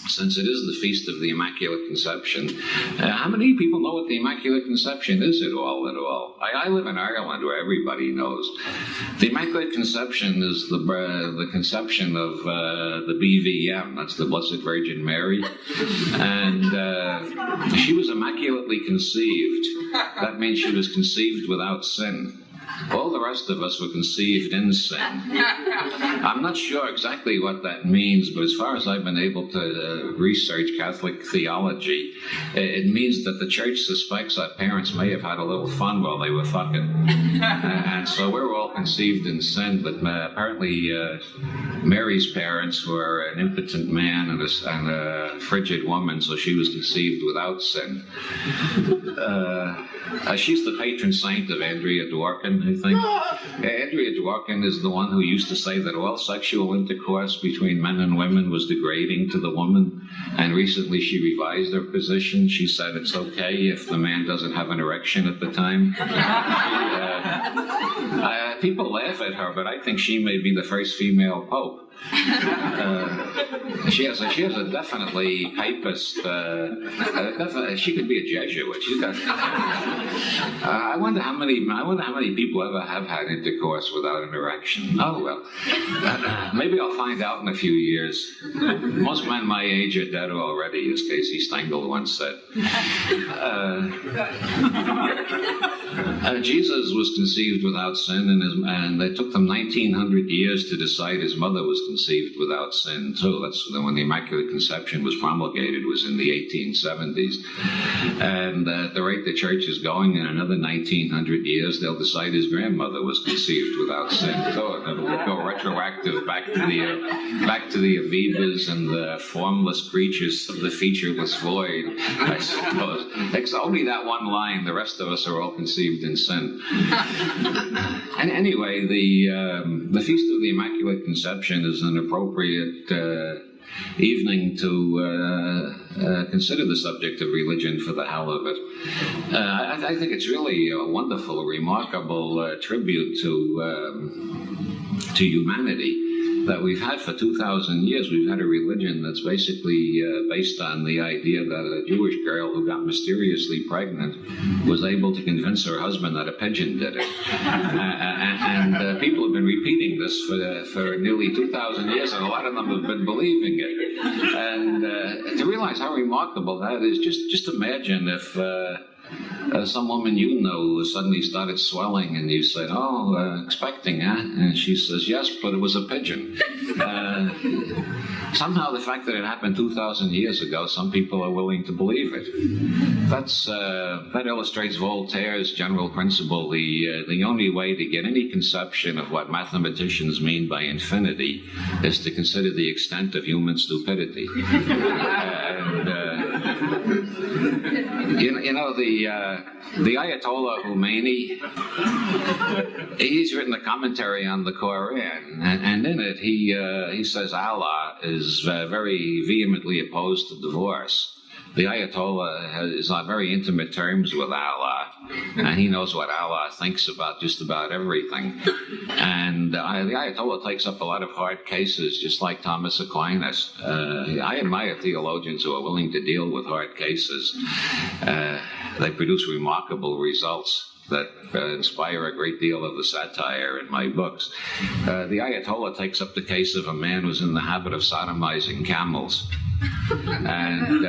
since it is the Feast of the Immaculate Conception. How many people know what the Immaculate Conception is at all? I live in Ireland, where everybody knows. The Immaculate Conception is the conception of the BVM, that's the Blessed Virgin Mary, and she was immaculately conceived. That means she was conceived without sin. All the rest of us were conceived in sin. I'm not sure exactly what that means, but as far as I've been able to research Catholic theology, it means that the Church suspects that parents may have had a little fun while they were fucking. And so we're all conceived in sin, but apparently Mary's parents were an impotent man and a frigid woman, so she was conceived without sin. She's the patron saint of Andrea Dworkin, I think. Andrea Dworkin is the one who used to say that all sexual intercourse between men and women was degrading to the woman, and recently she revised her position. She said it's okay if the man doesn't have an erection at the time. People laugh at her, but I think she may be the first female pope. She has a definitely papist. She could be a Jesuit. She's got. I wonder how many people ever have had intercourse without an erection. Oh well, maybe I'll find out in a few years. Most men my age are dead already, as Casey Stengel once said. Jesus was conceived without sin, and it took them 1900 years to decide his mother was conceived without sin too. That's when the Immaculate Conception was promulgated, was in the 1870s. And at the rate the Church is going, in another 1900 years, they'll decide his grandmother was conceived without sin. So it'll go retroactive back to the Avivas and the formless creatures of the featureless void, I suppose. It's only that one line. The rest of us are all conceived in sin. And anyway, the Feast of the Immaculate Conception is an appropriate evening to consider the subject of religion for the hell of it. I think it's really a wonderful, remarkable tribute to humanity that we've had for 2,000 years. We've had a religion that's basically based on the idea that a Jewish girl who got mysteriously pregnant was able to convince her husband that a pigeon did it. And people have been repeating this for nearly 2,000 years, and a lot of them have been believing it. And to realize how remarkable that is, just imagine if some woman you know suddenly started swelling, and you said, expecting, huh? And she says, yes, but it was a pigeon. Somehow the fact that it happened 2,000 years ago, some people are willing to believe it. That illustrates Voltaire's general principle. The only way to get any conception of what mathematicians mean by infinity is to consider the extent of human stupidity. The Ayatollah Khomeini, he's written a commentary on the Quran, and in it he says Allah is very vehemently opposed to divorce. The Ayatollah is on very intimate terms with Allah, and he knows what Allah thinks about just about everything. And the Ayatollah takes up a lot of hard cases, just like Thomas Aquinas. I admire theologians who are willing to deal with hard cases. They produce remarkable results that inspire a great deal of the satire in my books. The Ayatollah takes up the case of a man who's in the habit of sodomizing camels. And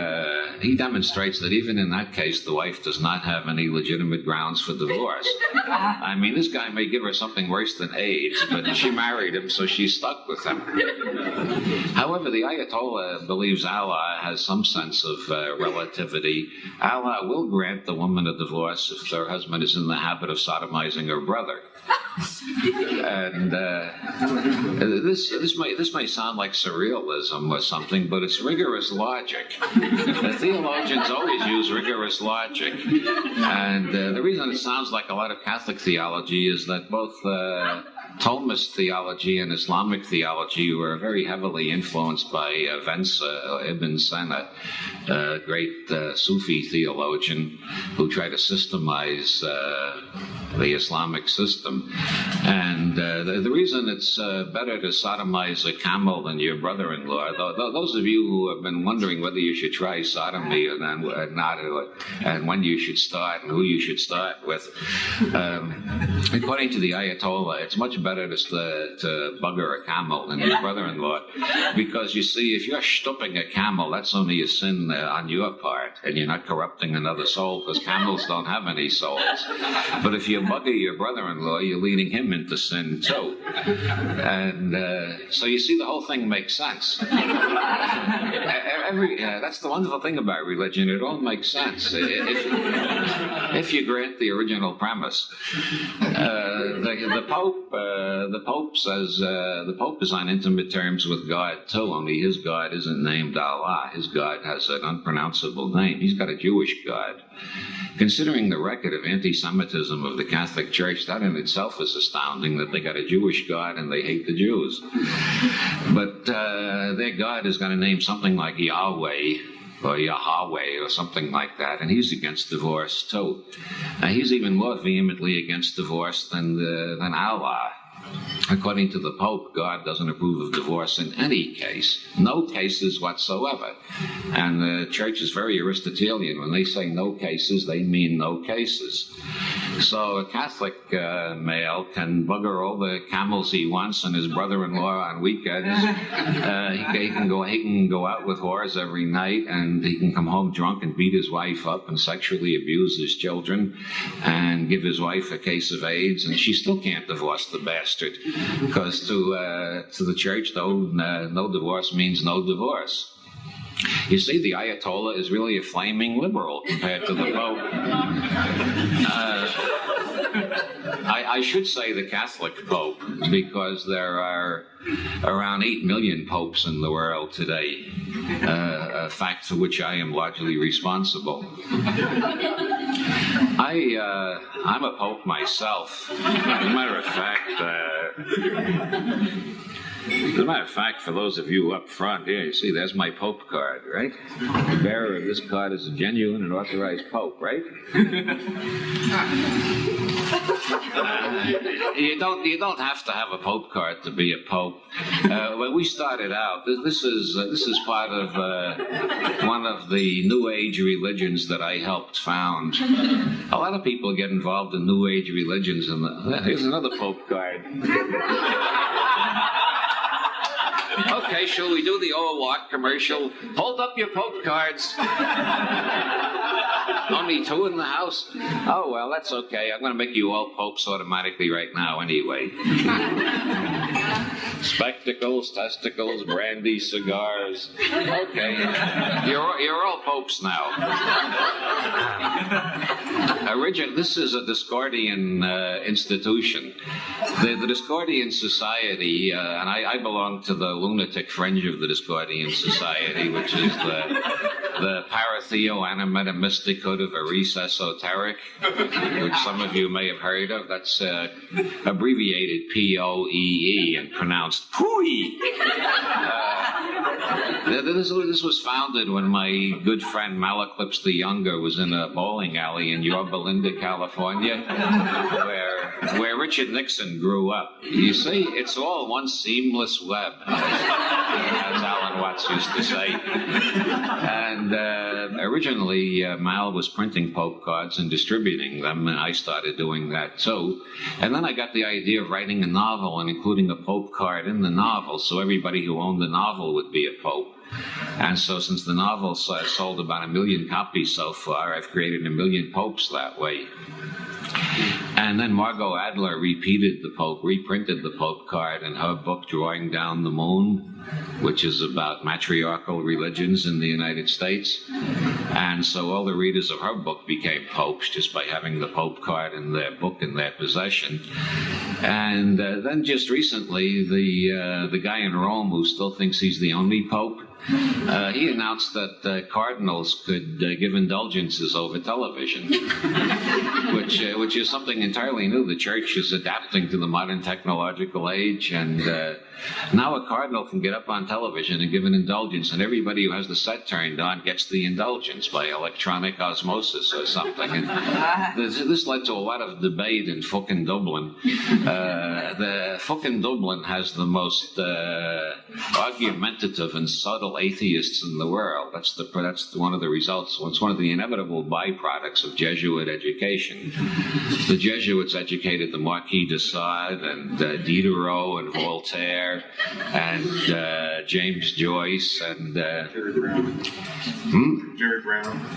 he demonstrates that even in that case, the wife does not have any legitimate grounds for divorce. I mean, this guy may give her something worse than AIDS, but she married him, so she's stuck with him. However, the Ayatollah believes Allah has some sense of relativity. Allah will grant the woman a divorce if her husband is in the habit of sodomizing her brother. And this may sound like surrealism or something, but it's rigorous logic. The theologians always use rigorous logic, and the reason it sounds like a lot of Catholic theology is that both Thomist theology and Islamic theology were very heavily influenced by Ibn Sina, a great Sufi theologian who tried to systemize the Islamic system. And the reason it's better to sodomize a camel than your brother-in-law, those of you who have been wondering whether you should try sodomy or not, and when you should start and who you should start with, according to the Ayatollah, it's much better to bugger a camel than your brother-in-law, because you see, if you're stooping a camel, that's only a sin on your part, and you're not corrupting another soul, because camels don't have any souls. But if you bugger your brother-in-law, you're leading him into sin too. And so you see, the whole thing makes sense. That's the wonderful thing about religion. It all makes sense if you grant the original premise. The Pope says the Pope is on intimate terms with God too, only his God isn't named Allah. His God has an unpronounceable name. He's got a Jewish God. Considering the record of anti-Semitism of the Catholic Church, that in itself is astounding, that they got a Jewish God and they hate the Jews. But their God is going to name something like Yahweh or Yahweh or something like that, and he's against divorce too. He's even more vehemently against divorce than Allah. According to the Pope, God doesn't approve of divorce in any case, no cases whatsoever. And the Church is very Aristotelian. When they say no cases, they mean no cases. So a Catholic male can bugger all the camels he wants and his brother-in-law on weekends. He can go out with whores every night, and he can come home drunk and beat his wife up and sexually abuse his children and give his wife a case of AIDS, and she still can't divorce the bastard, because to the Church, though, no divorce means no divorce. You see, the Ayatollah is really a flaming liberal compared to the Pope. I should say the Catholic Pope, because there are around 8 million popes in the world today, a fact for which I am largely responsible. I'm a pope myself. As a matter of fact, for those of you up front here, you see, there's my Pope card, right? The bearer of this card is a genuine and authorized Pope, right? You don't have to have a Pope card to be a Pope. When we started out, this is part of one of the New Age religions that I helped found. A lot of people get involved in New Age religions, and here's another Pope card. Okay, shall we do the old lot commercial? Hold up your Pope cards. Only 2 in the house? Oh, well, that's okay. I'm going to make you all popes automatically right now anyway. Spectacles, testicles, brandy, cigars. Okay, you're all popes now. This is a Discordian institution. The Discordian Society, and I belong to the lunatic fringe of the Discordian Society, which is the paratheo-animetamistichood of Eris Esoteric, which some of you may have heard of. That's abbreviated POEE and pronounced POOEE. This was founded when my good friend Malaclips the Younger was in a bowling alley in Yorba Linda, California, where Richard Nixon grew up. You see, it's all one seamless web, as Alan Watts used to say. And originally, Mal was printing Pope cards and distributing them, and I started doing that too. And then I got the idea of writing a novel and including a Pope card in the novel, so everybody who owned the novel would be a Pope. And so since the novel sold about 1 million copies so far, I've created 1 million popes that way. And then Margot Adler reprinted the Pope card in her book, Drawing Down the Moon, which is about matriarchal religions in the United States. And so all the readers of her book became popes just by having the Pope card in their book in their possession. And then just recently, the guy in Rome who still thinks he's the only pope, he announced that cardinals could give indulgences over television, which is something entirely new. The church is adapting to the modern technological age, and now a cardinal can get up on television and give an indulgence, and everybody who has the set turned on gets the indulgence by electronic osmosis or something. And this led to a lot of debate in fucking Dublin. The fucking Dublin has the most argumentative and subtle atheists in the world. That's one of the results. It's one of the inevitable byproducts of Jesuit education. The Jesuits educated the Marquis de Sade and Diderot and Voltaire and James Joyce and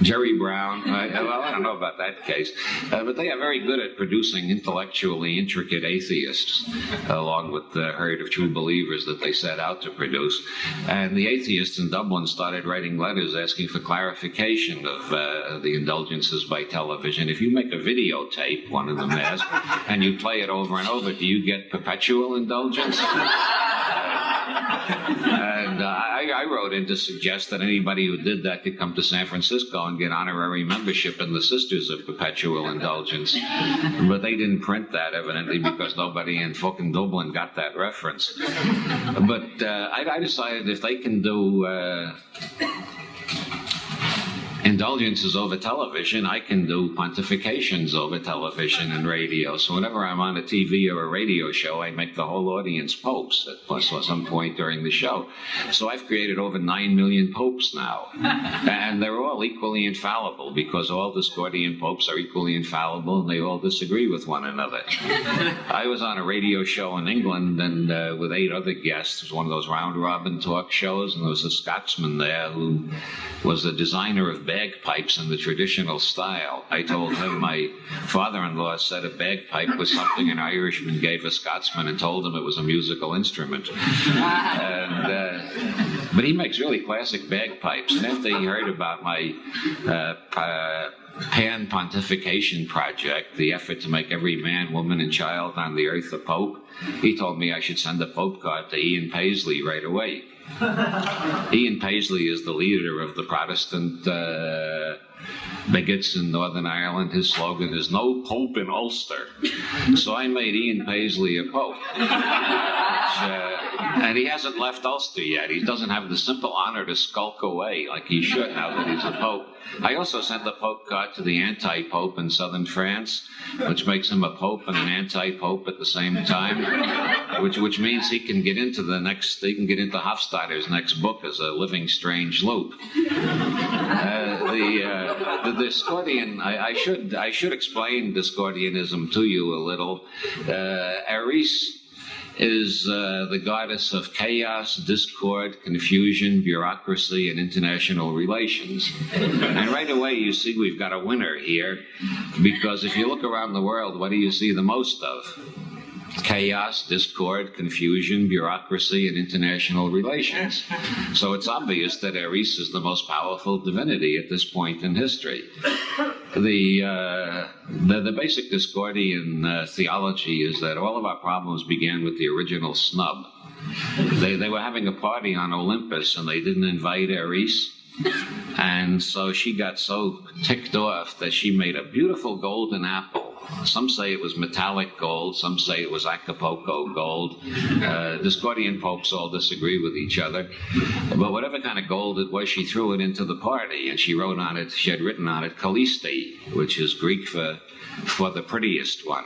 Jerry Brown. Well, I don't know about that case, but they are very good at producing intellectually intricate atheists, along with the herd of true believers that they set out to produce. And the atheists in Dublin started writing letters asking for clarification of the indulgences by television. If you make a videotape, one of them asked, and you play it over and over, do you get perpetual indulgence? And I wrote in to suggest that anybody who did that could come to San Francisco and get honorary membership in the Sisters of Perpetual Indulgence. But they didn't print that, evidently, because nobody in fucking Dublin got that reference. But I decided if they can do indulgences over television, I can do pontifications over television and radio. So whenever I'm on a TV or a radio show, I make the whole audience popes at some point during the show. So I've created over 9 million popes now. And they're all equally infallible, because all Discordian popes are equally infallible and they all disagree with one another. I was on a radio show in England and with 8 other guests. It was one of those round-robin talk shows, and there was a Scotsman there who was the designer of bagpipes in the traditional style. I told him my father-in-law said a bagpipe was something an Irishman gave a Scotsman and told him it was a musical instrument. But he makes really classic bagpipes. And after he heard about my pan-pontification project, the effort to make every man, woman, and child on the earth a pope, he told me I should send a pope card to Ian Paisley right away. Ian Paisley is the leader of the Protestant bigots in Northern Ireland. His slogan is "No Pope in Ulster." So I made Ian Paisley a pope. And he hasn't left Ulster yet. He doesn't have the simple honor to skulk away like he should now that he's a pope. I also sent the Pope card to the anti-pope in southern France, which makes him a pope and an anti-pope at the same time, which means he can get into Hofstadter's next book as a living strange loop. The Discordian, I should explain Discordianism to you a little. Eris is the goddess of chaos, discord, confusion, bureaucracy, and international relations. And right away you see we've got a winner here, because if you look around the world, what do you see the most of? Chaos, discord, confusion, bureaucracy, and international relations. So it's obvious that Eris is the most powerful divinity at this point in history. The basic Discordian theology is that all of our problems began with the original snub. They were having a party on Olympus and they didn't invite Eris. And so she got so ticked off that she made a beautiful golden apple. Some say it was metallic gold, some say it was Acapulco gold. Discordian popes all disagree with each other. But whatever kind of gold it was, she threw it into the party, and she had written on it Kalisti, which is Greek for the prettiest one.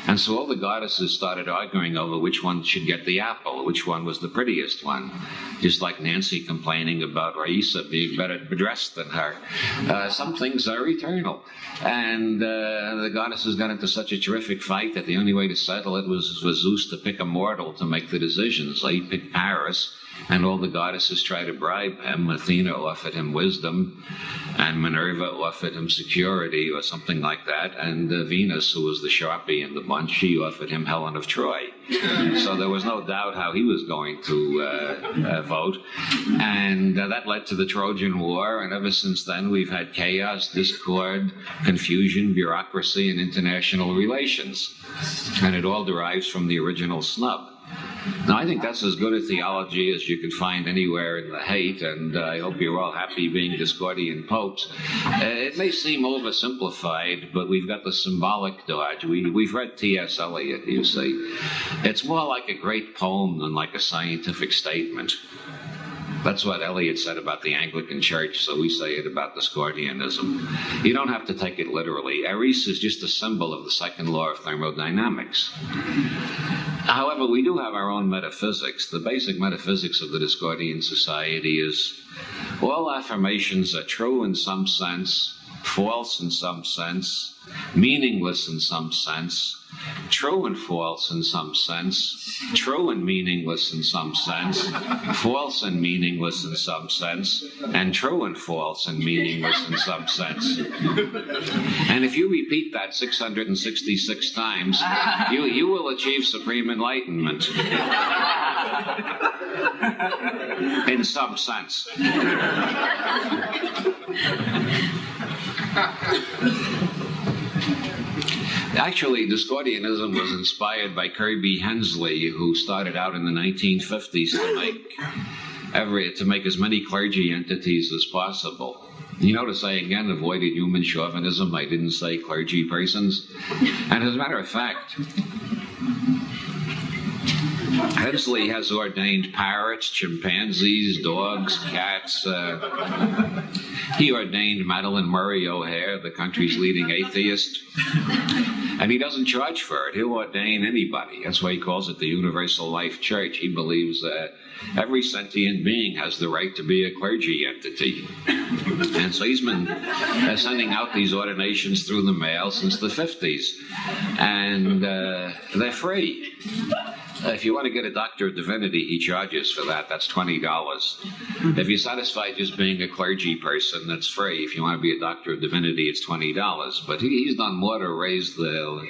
And so all the goddesses started arguing over which one should get the apple, which one was the prettiest one. Just like Nancy complaining about Raisa being better dressed than her. Some things are eternal. And the goddesses got into such a terrific fight that the only way to settle it was for Zeus to pick a mortal to make the decision. So he picked Paris. and all the goddesses try to bribe him. Athena offered him wisdom, and Minerva offered him security or something like that, and Venus, who was the Sharpie in the bunch, she offered him Helen of Troy. So there was no doubt how he was going to vote, and that led to the Trojan War, and ever since then we've had chaos, discord, confusion, bureaucracy, and international relations, and it all derives from the original snub. Now, I think that's as good a theology as you could find anywhere in the hate, and I hope you're all happy being Discordian popes. It may seem oversimplified, but we've got the symbolic dodge. We've read T.S. Eliot, you see. It's more like a great poem than like a scientific statement. That's what Eliot said about the Anglican Church, so we say it about Discordianism. You don't have to take it literally. Eris is just a symbol of the second law of thermodynamics. However, we do have our own metaphysics. The basic metaphysics of the Discordian society is all affirmations are true in some sense, false in some sense, meaningless in some sense, true and false in some sense, true and meaningless in some sense, false and meaningless in some sense, and true and false and meaningless in some sense. And if you repeat that 666 times, you will achieve supreme enlightenment. In some sense. Actually, Discordianism was inspired by Kirby Hensley, who started out in the 1950s to make as many clergy entities as possible. You notice I again avoided human chauvinism. I didn't say clergy persons. And as a matter of fact, Hensley has ordained parrots, chimpanzees, dogs, cats. He ordained Madeleine Murray O'Hare, the country's leading atheist. And he doesn't charge for it. He'll ordain anybody. That's why he calls it the Universal Life Church. He believes that every sentient being has the right to be a clergy entity. And so he's been sending out these ordinations through the mail since the 50s. And they're free. If you want to get a Doctor of Divinity, he charges for that. That's $20. If you're satisfied just being a clergy person, that's free. If you want to be a Doctor of Divinity, it's $20. But he's done more to raise the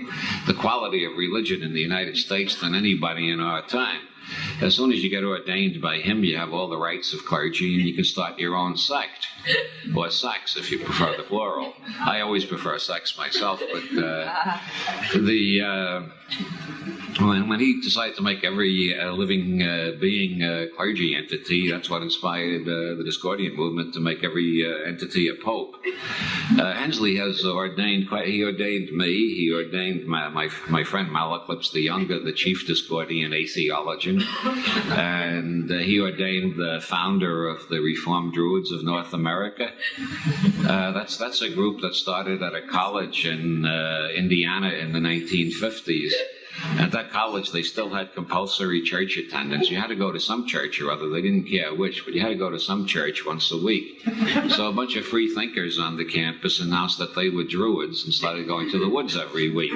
quality of religion in the United States than anybody in our time. As soon as you get ordained by him, you have all the rights of clergy, and you can start your own sect. Or sects, if you prefer the plural. I always prefer sects myself, but when he decided to make every living being a clergy entity, that's what inspired the Discordian movement to make every entity a pope. Hensley has ordained, he ordained me, he ordained my friend Malaclips the Younger, the chief Discordian atheologian, and he ordained the founder of the Reformed Druids of North America. That's a group that started at a college in Indiana in the 1950s. At that college, they still had compulsory church attendance. You had to go to some church or other. They didn't care which, but you had to go to some church once a week. So a bunch of free thinkers on the campus announced that they were Druids and started going to the woods every week.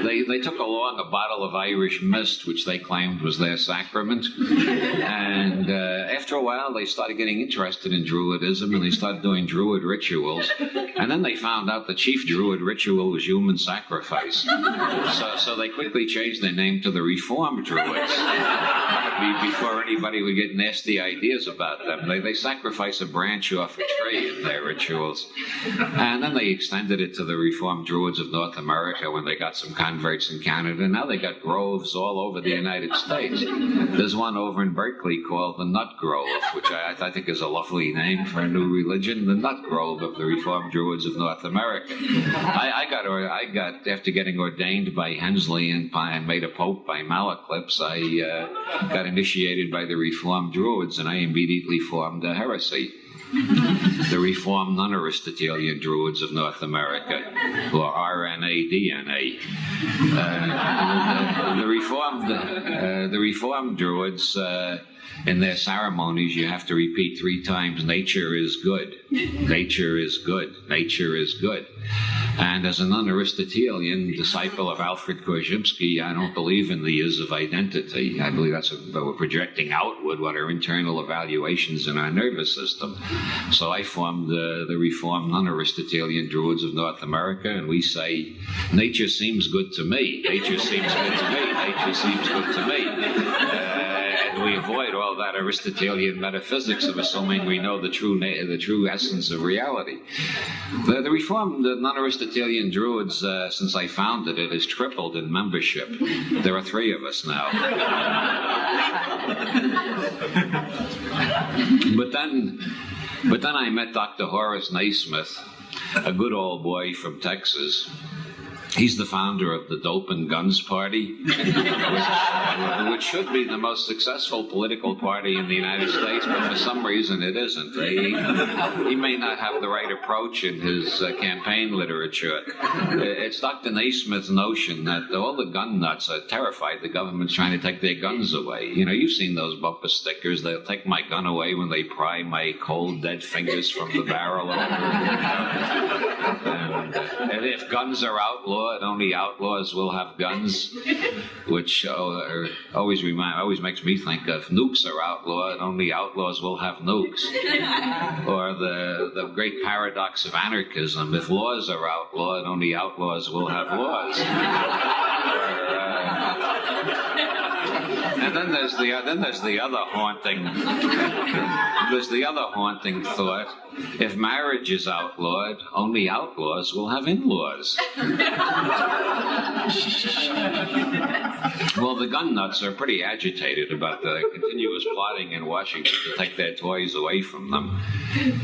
They took along a bottle of Irish mist, which they claimed was their sacrament. And after a while, they started getting interested in Druidism, and they started doing Druid rituals. And then they found out the chief Druid ritual was human sacrifice. So they quickly changed their name to the Reformed Druids before anybody would get nasty ideas about them. They sacrifice a branch off a tree in their rituals. And then they extended it to the Reformed Druids of North America when they got some converts in Canada. Now they got groves all over the United States. There's one over in Berkeley called the Nut Grove, which I think is a lovely name for a new religion, the Nut Grove of the Reformed Druids of North America. I got after getting ordained by Hensley and made a pope by Malaclips, I got initiated by the Reformed Druids, and I immediately formed a heresy. The Reformed Non-Aristotelian Druids of North America, or RNA-DNA. The Reformed Druids, in their ceremonies, you have to repeat 3 times, nature is good, nature is good, nature is good. And as a non-Aristotelian, disciple of Alfred Korzybski, I don't believe in the is of identity. I believe we're projecting outward what are internal evaluations in our nervous system. So I formed the Reformed non-Aristotelian Druids of North America, and we say, nature seems good to me. Nature seems good to me. Nature seems good to me. And we avoid all that Aristotelian metaphysics of assuming we know the true essence of reality. The Reformed non-Aristotelian Druids, since I founded it, has tripled in membership. There are 3 of us now. But then I met Dr. Horace Naismith, a good old boy from Texas. He's the founder of the Dope and Guns Party, which should be the most successful political party in the United States, but for some reason it isn't. He may not have the right approach in his campaign literature. It's Dr. Naismith's notion that all the gun nuts are terrified the government's trying to take their guns away. You know, you've seen those bumper stickers. They'll take my gun away when they pry my cold, dead fingers from the barrel over. And if guns are outlawed, only outlaws will have guns, which always makes me think of nukes are outlawed, only outlaws will have nukes. Or the great paradox of anarchism, if laws are outlawed, only outlaws will have laws. And then there's the other haunting thought. If marriage is outlawed, only outlaws will have in-laws. Well, the gun nuts are pretty agitated about the continuous plotting in Washington to take their toys away from them.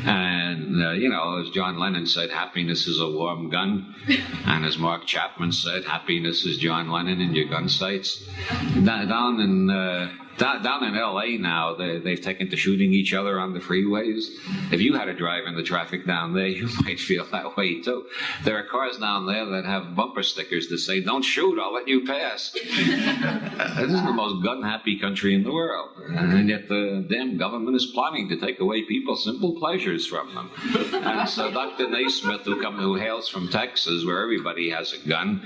And, as John Lennon said, happiness is a warm gun. And as Mark Chapman said, happiness is John Lennon in your gun sights. Down in L.A. now, they've taken to shooting each other on the freeways. If you had to drive in the traffic down there, you might feel that way too. There are cars down there that have bumper stickers that say, "Don't shoot, I'll let you pass." This is the most gun-happy country in the world. And yet the damn government is plotting to take away people's simple pleasures from them. And so Dr. Naismith, who hails from Texas, where everybody has a gun,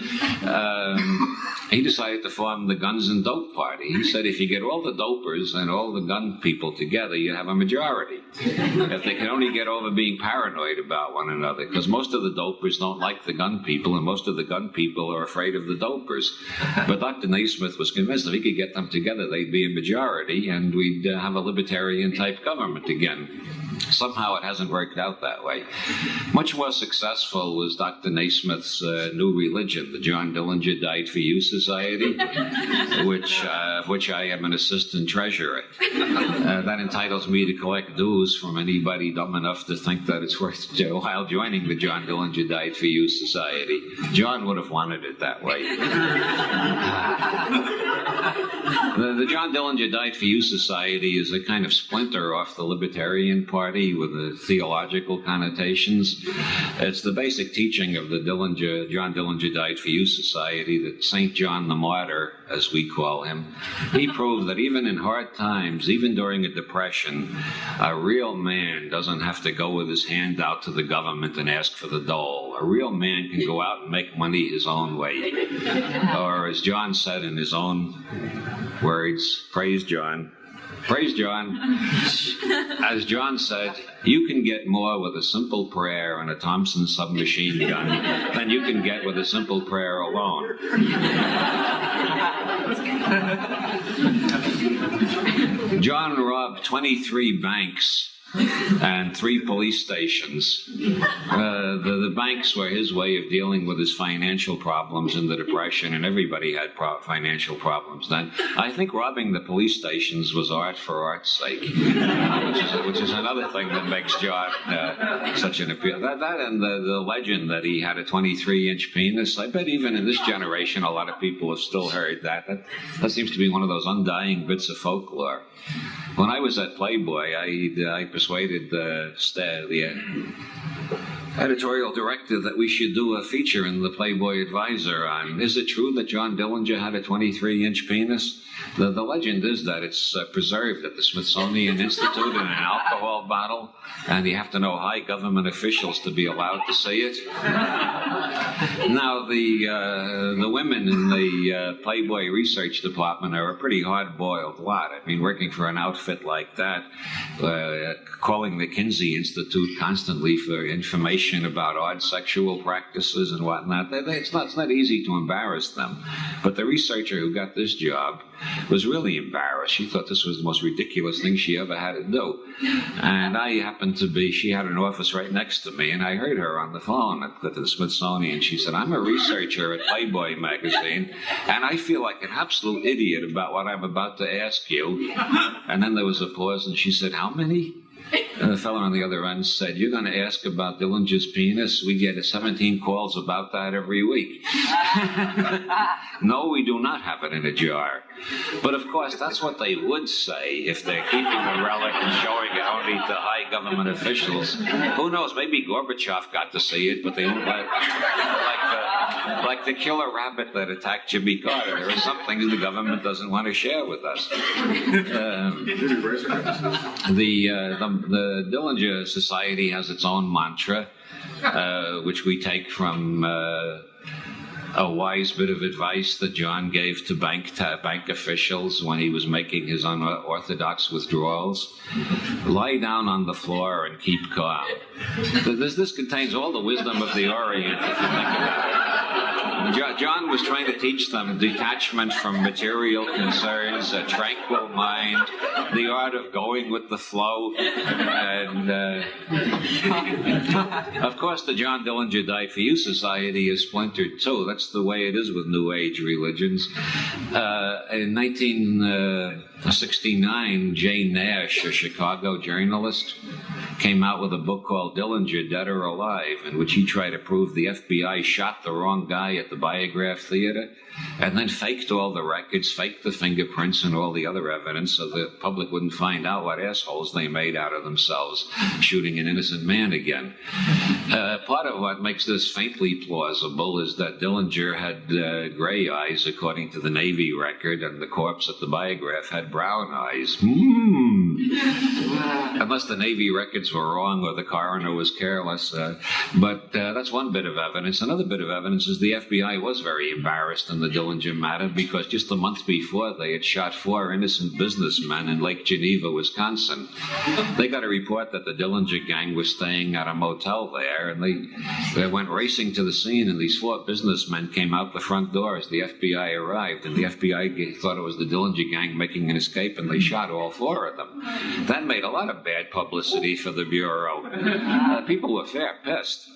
he decided to form the Guns and Dope Party. He said, if you get all the dopers and all the gun people together, you have a majority. If they can only get over being paranoid about one another, because most of the dopers don't like the gun people, and most of the gun people are afraid of the dopers. But Dr. Naismith was convinced if he could get them together, they'd be a majority, and we'd have a libertarian-type government again. Somehow it hasn't worked out that way. Much more successful was Dr. Naismith's new religion, the John Dillinger Died for You Society, of which I am an assistant treasurer. That entitles me to collect dues from anybody dumb enough to think that it's worth while joining the John Dillinger Died for You Society. John would have wanted it that way. The John Dillinger Died for You Society is a kind of splinter off the Libertarian Party with the theological connotations. It's the basic teaching of the John Dillinger Died for You Society that St. John the Martyr, as we call him, he proved that even in hard times, even during a depression, a real man doesn't have to go with his hand out to the government and ask for the dole. A real man can go out and make money his own way. Or as John said in his own words, praise John. Praise John. As John said, you can get more with a simple prayer and a Thompson submachine gun than you can get with a simple prayer alone. John robbed 23 banks and 3 police stations. The banks were his way of dealing with his financial problems in the Depression, and everybody had financial problems then. I think robbing the police stations was art for art's sake, which is another thing that makes John such an appeal. That and the legend that he had a 23-inch penis. I bet even in this generation, a lot of people have still heard that. That seems to be one of those undying bits of folklore. When I was at Playboy, I persuaded editorial directive that we should do a feature in the Playboy Advisor on, is it true that John Dillinger had a 23-inch penis? The legend is that it's preserved at the Smithsonian Institute in an alcohol bottle, and you have to know high government officials to be allowed to see it. Now, the women in the Playboy research department are a pretty hard-boiled lot. I mean, working for an outfit like that, calling the Kinsey Institute constantly for information about odd sexual practices and whatnot, it's not easy to embarrass them. But the researcher who got this job was really embarrassed. She thought this was the most ridiculous thing she ever had to do. And I happened to be, she had an office right next to me, and I heard her on the phone at the Smithsonian. She said, I'm a researcher at Playboy magazine, and I feel like an absolute idiot about what I'm about to ask you. And then there was a pause, and she said, how many? And the fellow on the other end said, you're going to ask about Dillinger's penis? We get 17 calls about that every week. No, we do not have it in a jar. But of course, that's what they would say if they're keeping the relic and showing it only to high government officials. Who knows, maybe Gorbachev got to see it, but they don't like the killer rabbit that attacked Jimmy Carter. There are some things the government doesn't want to share with us. The Dillinger Society has its own mantra, which we take from a wise bit of advice that John gave to bank officials when he was making his unorthodox withdrawals. Lie down on the floor and keep calm. This contains all the wisdom of the Orient, if you think about it. John was trying to teach them detachment from material concerns, a tranquil mind, the art of going with the flow, and of course the John Dillinger Died For You Society is splintered too. That's the way it is with New Age religions. In 1969, Jane Nash, a Chicago journalist, came out with a book called Dillinger, Dead or Alive, in which he tried to prove the FBI shot the wrong guy at the Biograph Theater, and then faked all the records, faked the fingerprints and all the other evidence so the public wouldn't find out what assholes they made out of themselves shooting an innocent man again. Part of what makes this faintly plausible is that Dillinger had gray eyes, according to the Navy record, and the corpse at the Biograph had brown eyes. Unless the Navy records were wrong or the coroner was careless. But that's one bit of evidence. Another bit of evidence is the FBI was very embarrassed in the Dillinger matter because just a month before they had shot 4 innocent businessmen in Lake Geneva, Wisconsin. They got a report that the Dillinger gang was staying at a motel there, and they went racing to the scene, and these 4 businessmen came out the front door as the FBI arrived, and the FBI thought it was the Dillinger gang making an escape, and they shot all 4 of them. That made a lot of bad publicity for the Bureau. People were fair pissed.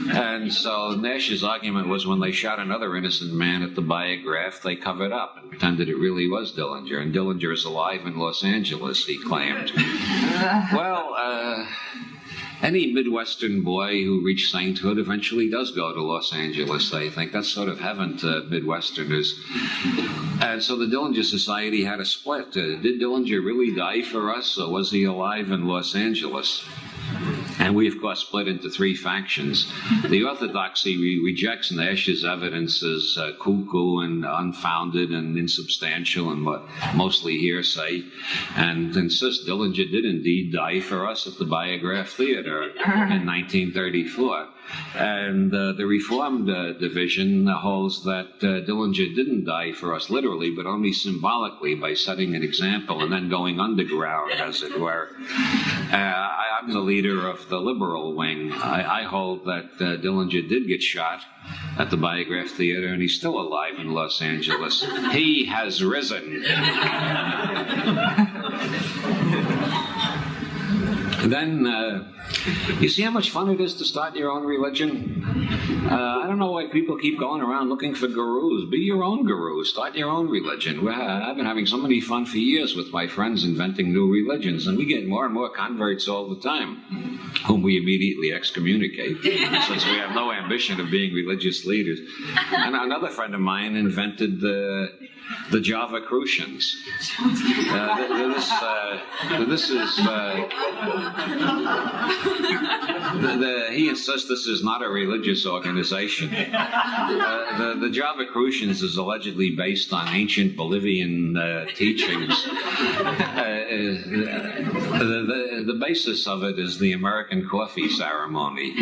And so Nash's argument was when they shot another innocent man at the Biograph, they covered up and pretended it really was Dillinger. And Dillinger is alive in Los Angeles, he claimed. Well, any Midwestern boy who reached sainthood eventually does go to Los Angeles, I think. That's sort of heaven to Midwesterners. And so the Dillinger Society had a split. Did Dillinger really die for us, or was he alive in Los Angeles? And we, of course, split into 3 factions. The orthodoxy rejects Nash's evidence as cuckoo and unfounded and insubstantial and mostly hearsay, and insists Dillinger did indeed die for us at the Biograph Theater in 1934. And the Reformed division holds that Dillinger didn't die for us literally, but only symbolically by setting an example and then going underground, as it were. I'm the leader of the liberal wing. I hold that Dillinger did get shot at the Biograph Theater, and he's still alive in Los Angeles. He has risen. And then, you see how much fun it is to start your own religion? I don't know why people keep going around looking for gurus. Be your own guru. Start your own religion. I've been having so many fun for years with my friends inventing new religions, and we get more and more converts all the time, whom we immediately excommunicate, since we have no ambition of being religious leaders. And another friend of mine invented the Javacrucians. He insists this is not a religious organization. The Javacrucians is allegedly based on ancient Bolivian teachings. The basis of it is the American coffee ceremony,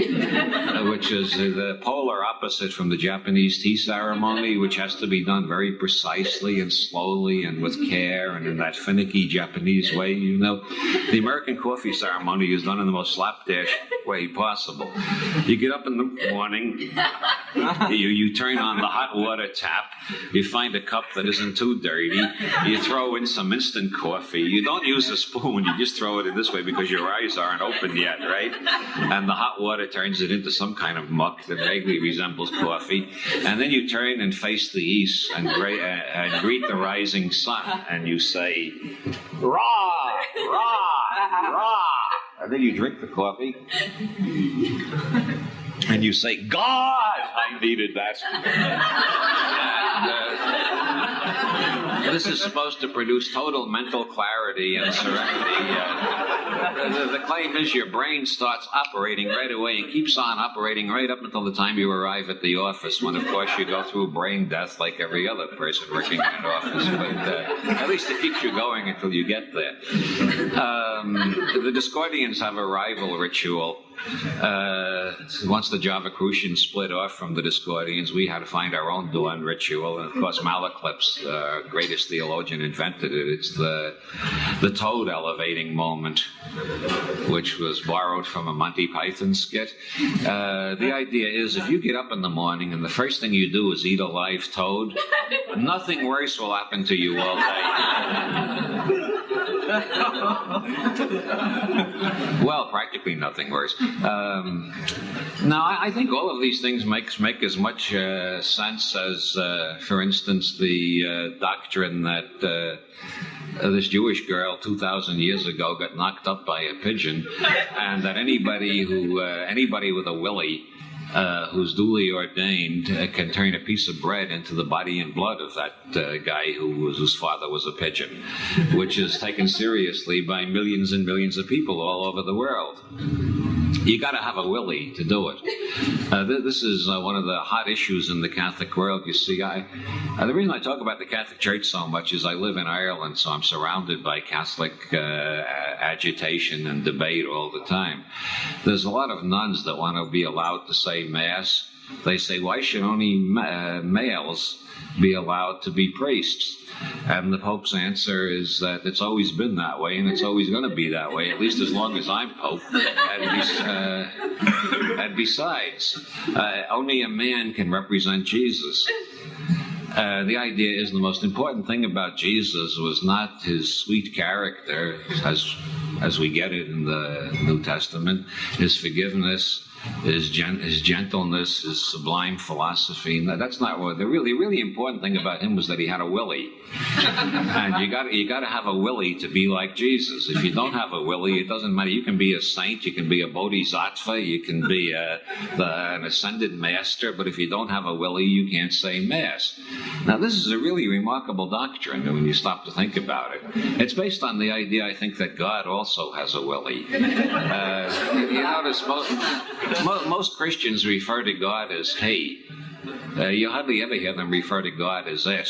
which is the polar opposite from the Japanese tea ceremony, which has to be done very precisely and slowly and with care and in that finicky Japanese way, you know. The American coffee ceremony is done in the most slapdash way possible. You get up in the morning, you turn on the hot water tap, you find a cup that isn't too dirty, you throw in some instant coffee. You don't use a spoon, you just throw it in this way because your eyes aren't open yet, right? And the hot water turns it into some kind of muck that vaguely resembles coffee. And then you turn and face the east and greet the rising sun, and you say, "Rah, rah, rah." And then you drink the coffee, and you say, "God, I needed that." And, this is supposed to produce total mental clarity and serenity. The claim is your brain starts operating right away and keeps on operating right up until the time you arrive at the office, when, of course, you go through brain death like every other person working in an office. But at least it keeps you going until you get there. The Discordians have a rival ritual. Once the Javacrucians split off from the Discordians, we had to find our own dawn ritual. And of course, Malaclips, our greatest theologian, invented it. It's the toad elevating moment, which was borrowed from a Monty Python skit. The idea is, if you get up in the morning and the first thing you do is eat a live toad, nothing worse will happen to you all day. Well, practically nothing worse. Now, I think all of these things make as much sense as, for instance, the doctrine that this Jewish girl 2,000 years ago got knocked up by a pigeon, and that anybody with a willy who's duly ordained can turn a piece of bread into the body and blood of that guy whose father was a pigeon, which is taken seriously by millions and millions of people all over the world. You got to have a willy to do it. This is one of the hot issues in the Catholic world. You see, the reason I talk about the Catholic Church so much is I live in Ireland, so I'm surrounded by Catholic agitation and debate all the time. There's a lot of nuns that want to be allowed to say Mass. They say, why should only males be allowed to be priests? And the Pope's answer is that it's always been that way, and it's always going to be that way, at least as long as I'm Pope. And besides, only a man can represent Jesus. The idea is the most important thing about Jesus was not his sweet character, as we get it in the New Testament, his forgiveness, his gentleness, his sublime philosophy. That's not what the really important thing about him was that he had a willy, and you got to have a willy to be like Jesus. If you don't have a willy, it doesn't matter. You can be a saint, you can be a bodhisattva, you can be an ascended master, but if you don't have a willy, you can't say Mass. Now, this is a really remarkable doctrine when you stop to think about it. It's based on the idea, I think, that God also has a willy. You notice most Christians refer to God as He. You hardly ever hear them refer to God as It.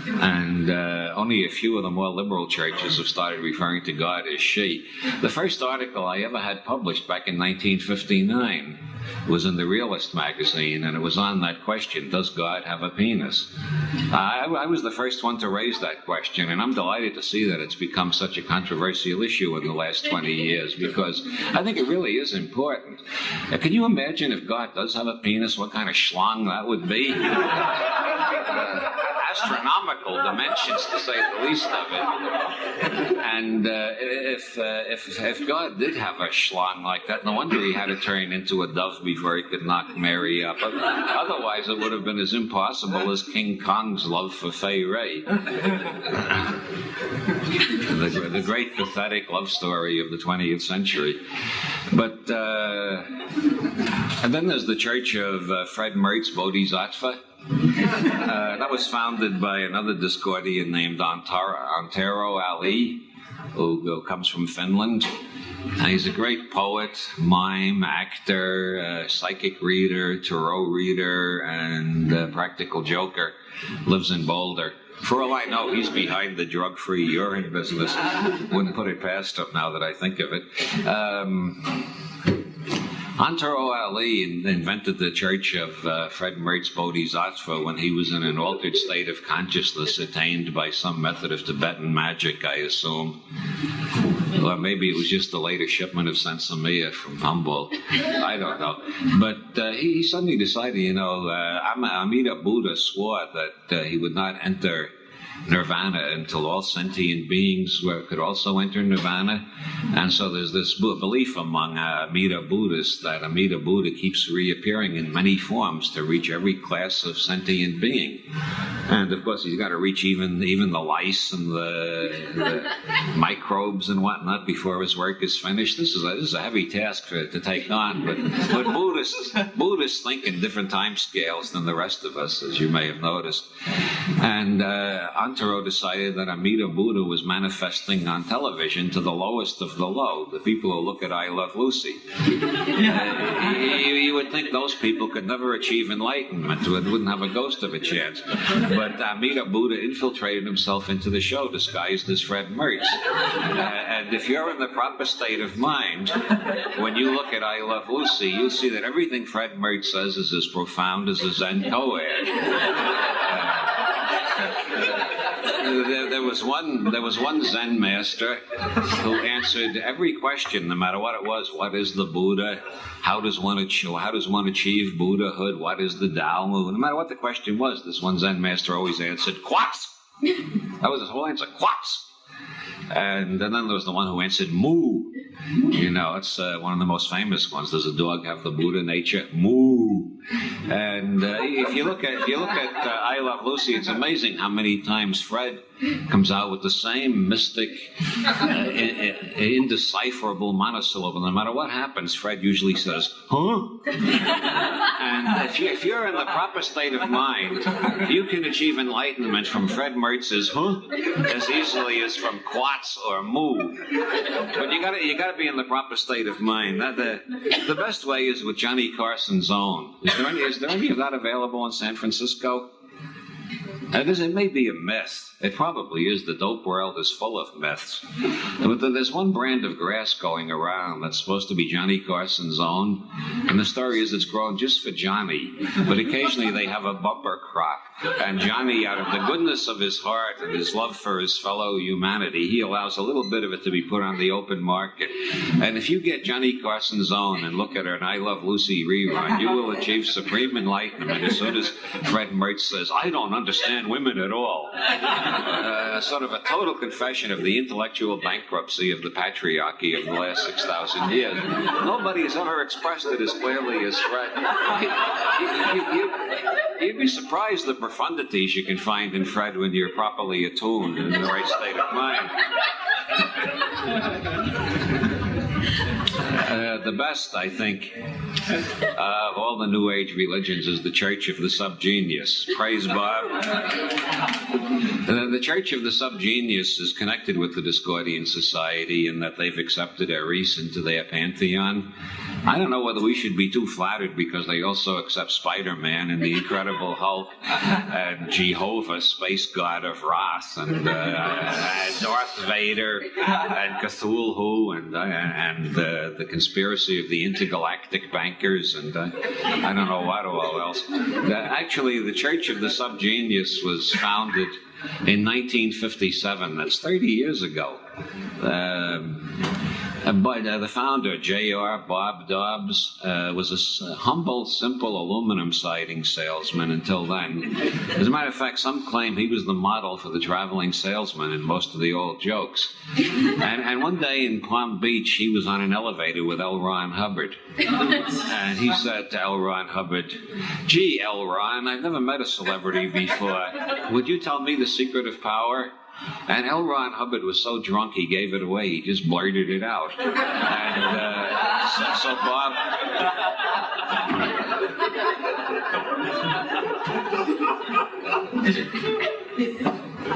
And only a few of the more liberal churches have started referring to God as She. The first article I ever had published back in 1959 was in the Realist magazine, and it was on that question, does God have a penis? I was the first one to raise that question, and I'm delighted to see that it's become such a controversial issue in the last 20 years, because I think it really is important. Can you imagine if God does have a penis, what kind of schlong that would be? astronomical dimensions, to say the least of it. And if God did have a schlong like that, no wonder he had to turn into a dove before he could knock Mary up. Otherwise, it would have been as impossible as King Kong's love for Fay Ray. The great pathetic love story of the 20th century. But and then there's the Church of Fred Mertz Bodhisattva. That was founded by another Discordian named Antero Ali, who comes from Finland. He's a great poet, mime, actor, psychic reader, tarot reader, and practical joker. Lives in Boulder. For all I know, he's behind the drug-free urine business. Wouldn't put it past him now that I think of it. Antero Ali invented the Church of Fred Mertz Bodhisattva when he was in an altered state of consciousness attained by some method of Tibetan magic, I assume. Or maybe it was just a later shipment of Sensimilla from Humboldt. I don't know. But he suddenly decided, Amida Buddha swore that he would not enter nirvana until all sentient beings could also enter nirvana. And so there's this belief among Amida Buddhists that Amida Buddha keeps reappearing in many forms to reach every class of sentient being. And of course, he's got to reach even the lice and the microbes and whatnot before his work is finished. This is a heavy task to take on, but Buddhists think in different time scales than the rest of us, as you may have noticed. And Antero decided that Amida Buddha was manifesting on television to the lowest of the low, the people who look at I Love Lucy. You would think those people could never achieve enlightenment, wouldn't have a ghost of a chance. But Amida Buddha infiltrated himself into the show, disguised as Fred Mertz. And if you're in the proper state of mind, when you look at I Love Lucy, you'll see that everything Fred Mertz says is as profound as a Zen koan. There was one Zen master who answered every question, no matter what it was. What is the Buddha? How does one achieve Buddhahood? What is the Tao? No matter what the question was, this one Zen master always answered, "Quats." That was his whole answer, "Quats." And then there was the one who answered, "Moo." It's one of the most famous ones. Does a dog have the Buddha nature? Moo. And if you look at I Love Lucy, it's amazing how many times Fred comes out with the same mystic, indecipherable monosyllable. No matter what happens, Fred usually says, "Huh?" And if you're in the proper state of mind, you can achieve enlightenment from Fred Mertz's "huh" as easily as from "quats" or "moo." But you gotta be in the proper state of mind. The best way is with Johnny Carson's Own. Is there any of that available in San Francisco? It may be a myth. It probably is. The dope world is full of myths. But there's one brand of grass going around that's supposed to be Johnny Carson's Own. And the story is it's grown just for Johnny. But occasionally they have a bumper crop. And Johnny, out of the goodness of his heart and his love for his fellow humanity, he allows a little bit of it to be put on the open market. And if you get Johnny Carson's Own and look at her an I Love Lucy rerun, you will achieve supreme enlightenment as soon as Fred Mertz says, "I don't understand women at all." Sort of a total confession of the intellectual bankruptcy of the patriarchy of the last 6,000 years. Nobody has ever expressed it as clearly as Fred. You'd be surprised the profundities you can find in Fred when you're properly attuned and in the right state of mind. The best, I think, of all the New Age religions is the Church of the Subgenius. Praise Bob. The Church of the Subgenius is connected with the Discordian Society in that they've accepted Eris into their pantheon. I don't know whether we should be too flattered because they also accept Spider-Man and the Incredible Hulk and Jehovah, space god of wrath, and Darth Vader and Cthulhu and the conspiracy of the intergalactic bankers and I don't know what all else. Actually, the Church of the Subgenius was founded in 1957. That's 30 years ago. But the founder, J.R. Bob Dobbs, was a humble, simple aluminum siding salesman until then. As a matter of fact, some claim he was the model for the traveling salesman in most of the old jokes. And one day in Palm Beach, he was on an elevator with L. Ron Hubbard. And he said to L. Ron Hubbard, "Gee, L. Ron, I've never met a celebrity before. Would you tell me the secret of power?" And L. Ron Hubbard was so drunk he gave it away. He just blurted it out. And so Bob...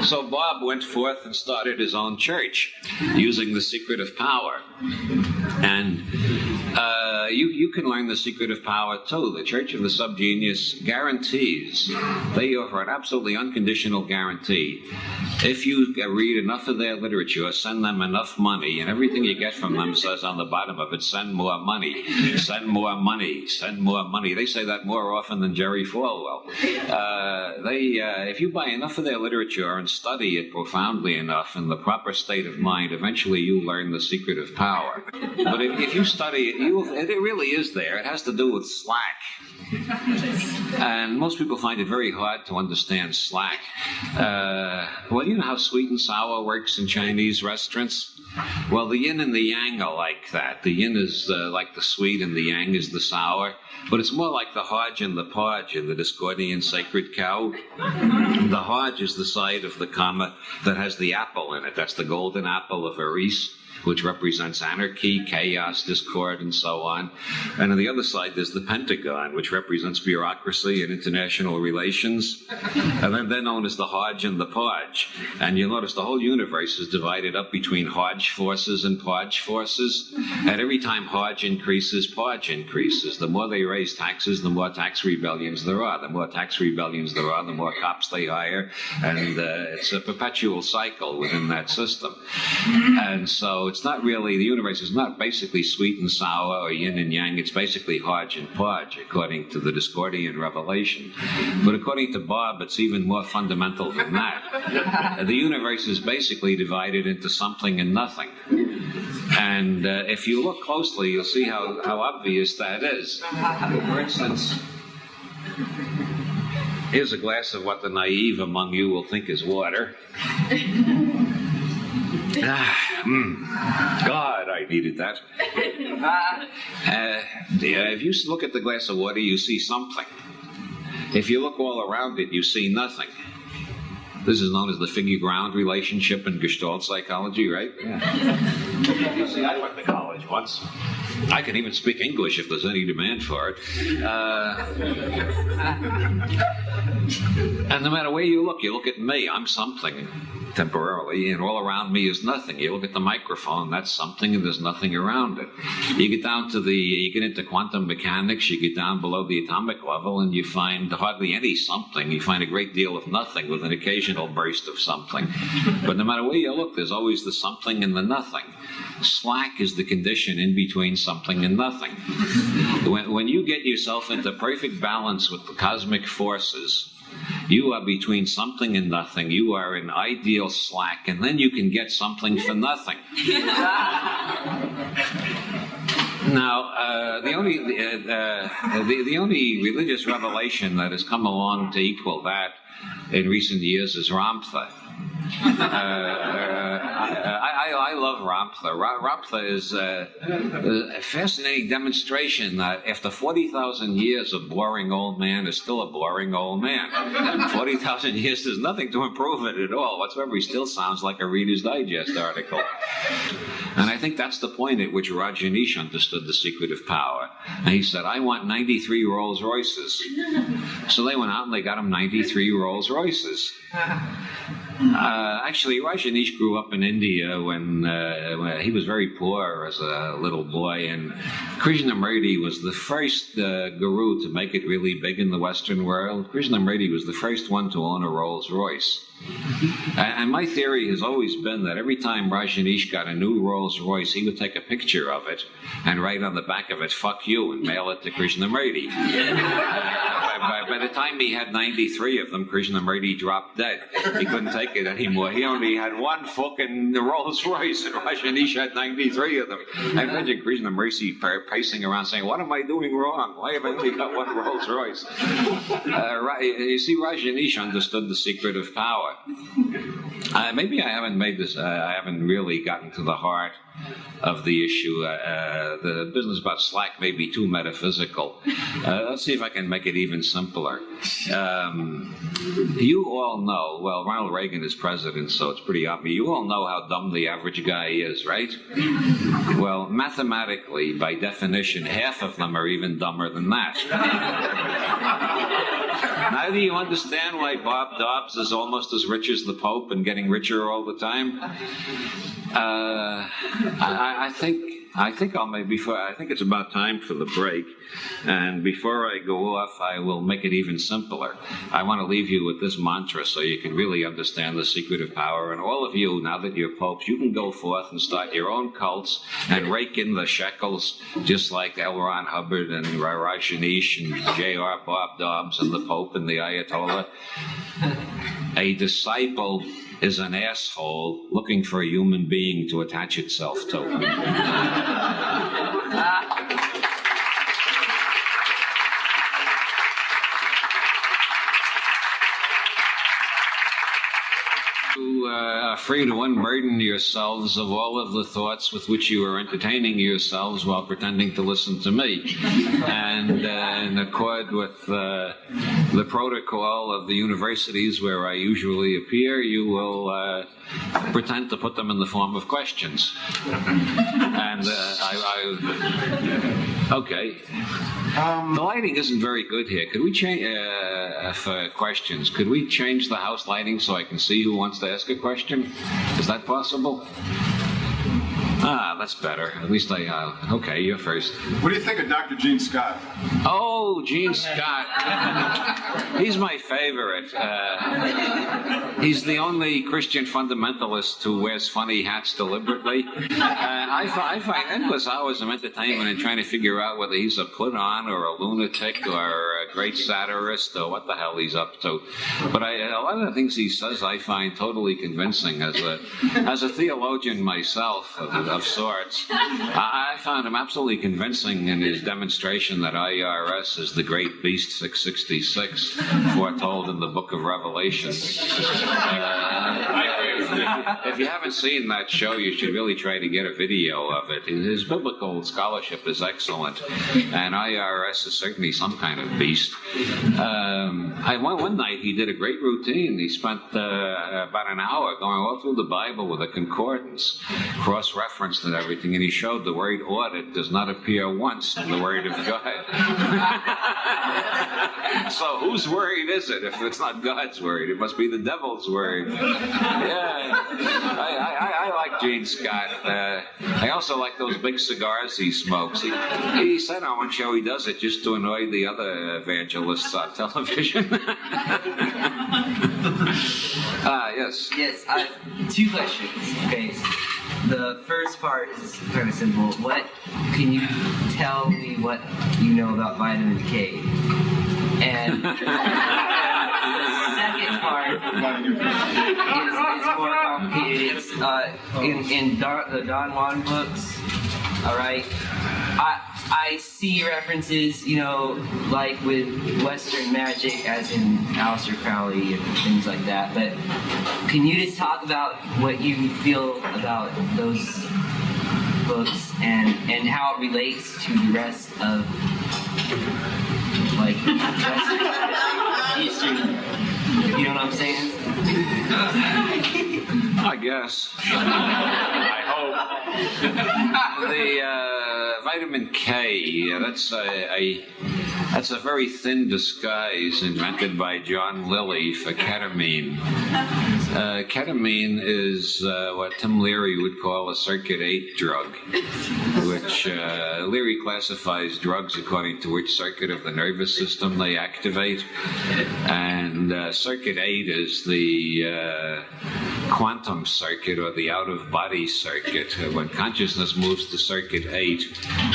So Bob went forth and started his own church using the secret of power. And you can learn the secret of power too. The Church of the Subgenius guarantees, they offer an absolutely unconditional guarantee. If you read enough of their literature, send them enough money, and everything you get from them says on the bottom of it, send more money, send more money, send more money. They say that more often than Jerry Falwell. If you buy enough of their literature and study it profoundly enough in the proper state of mind, eventually you'll learn the secret of power. But if you study it, it really is there. It has to do with slack. And most people find it very hard to understand slack. Well, you know how sweet and sour works in Chinese restaurants? Well, the yin and the yang are like that. The yin is like the sweet and the yang is the sour. But it's more like the Hodge and the Podge in the Discordian Sacred Cow. The Hodge is the side of the comma that has the apple in it. That's the golden apple of Eris, which represents anarchy, chaos, discord, and so on. And on the other side, there's the Pentagon, which represents bureaucracy and international relations. And then they're known as the Hodge and the Podge. And you'll notice the whole universe is divided up between Hodge forces and Podge forces. And every time Hodge increases, Podge increases. The more they raise taxes, the more tax rebellions there are. The more tax rebellions there are, the more cops they hire. And it's a perpetual cycle within that system. And so it's not really, the universe is not basically sweet and sour or yin and yang. It's basically Hodge and Podge, according to the Discordian revelation. But according to Bob, it's even more fundamental than that. The universe is basically divided into something and nothing. And if you look closely, you'll see how obvious that is. For instance, here's a glass of what the naive among you will think is water. God, I needed that. If you look at the glass of water, you see something. If you look all around it, you see nothing. This is known as the figure-ground relationship in Gestalt psychology, right? Yeah. You see, I went to college once. I can even speak English if there's any demand for it. And no matter where you look at me, I'm something temporarily, and all around me is nothing. You look at the microphone, that's something, and there's nothing around it. You get into quantum mechanics, you get down below the atomic level, and you find hardly any something. You find a great deal of nothing with an occasional burst of something. But no matter where you look, there's always the something and the nothing. Slack is the condition in between something and nothing. When you get yourself into perfect balance with the cosmic forces, you are between something and nothing. You are in ideal slack, and then you can get something for nothing. Now, the only religious revelation that has come along to equal that in recent years is Ramtha. I love Ramtha. Ramtha is a fascinating demonstration that after 40,000 years, a boring old man is still a boring old man. 40,000 years, there's nothing to improve it at all whatsoever. He still sounds like a Reader's Digest article. And I think that's the point at which Rajneesh understood the secret of power. And he said, I want 93 Rolls Royces. So they went out and they got him 93 Rolls Royces. Actually, Rajneesh grew up in India when he was very poor as a little boy, and Krishnamurti was the first guru to make it really big in the Western world. Krishnamurti was the first one to own a Rolls Royce. And my theory has always been that every time Rajneesh got a new Rolls Royce, he would take a picture of it and write on the back of it, "Fuck you," and mail it to Krishnamurti. by the time he had 93 of them, Krishnamurti dropped dead. He couldn't take it anymore. He only had one fucking Rolls Royce, and Rajneesh had 93 of them. I imagine Krishnamurti pacing around saying, "What am I doing wrong? Why have I only got one Rolls Royce?" You see, Rajneesh understood the secret of power. Maybe I haven't made this. I haven't really gotten to the heart of the issue. The business about slack may be too metaphysical. Let's see if I can make it even simpler. You all know, well, Ronald Reagan is president, so it's pretty obvious. You all know how dumb the average guy is, right? Well, mathematically, by definition, half of them are even dumber than that. Now do you understand why Bob Dobbs is almost as rich as the Pope and getting richer all the time? I think it's about time for the break. And before I go off, I will make it even simpler. I want to leave you with this mantra so you can really understand the secret of power. And all of you, now that you're popes, you can go forth and start your own cults and rake in the shekels, just like L. Ron Hubbard and Rajneesh and J.R. Bob Dobbs and the Pope and the Ayatollah. A disciple is an asshole looking for a human being to attach itself to. You are free to unburden yourselves of all of the thoughts with which you are entertaining yourselves while pretending to listen to me. And in accord with the protocol of the universities where I usually appear, you will pretend to put them in the form of questions. And okay. The lighting isn't very good here. Could we change, for questions, could we change the house lighting so I can see who wants to ask a question? Is that possible? Ah, that's better. At least okay, you're first. What do you think of Dr. Gene Scott? Oh, Gene Scott. He's my favorite. He's the only Christian fundamentalist who wears funny hats deliberately. I find endless hours of entertainment in trying to figure out whether he's a put-on or a lunatic or a great satirist or what the hell he's up to. But a lot of the things he says I find totally convincing. As a theologian myself, of sorts, I found him absolutely convincing in his demonstration that IRS is the great beast 666 foretold in the book of Revelation. If you haven't seen that show, you should really try to get a video of it. His biblical scholarship is excellent, and IRS is certainly some kind of beast. One night he did a great routine. He spent about an hour going all through the Bible with a concordance, cross-referenced and everything, and he showed the word audit does not appear once in the Word of God. So whose word is it if it's not God's word? It must be the devil's word. Yeah, I like Gene Scott. I also like those big cigars he smokes. He said on one show he does it just to annoy the other evangelists on television. Yes. Yes, I have two questions. Okay. The first part is kind of simple. Can you tell me what you know about vitamin K? And the second part is more complicated. It's in the Don Juan books. All right. I see references, like with Western magic, as in Aleister Crowley and things like that. But can you just talk about what you feel about those books and how it relates to the rest of, like, Western history? You know what I'm saying? I guess. I hope. The vitamin K, that's a very thin disguise invented by John Lilly for ketamine. Ketamine is what Tim Leary would call a circuit 8 drug, which Leary classifies drugs according to which circuit of the nervous system they activate. And circuit 8 is the quantum circuit or the out-of-body circuit. When consciousness moves to circuit 8,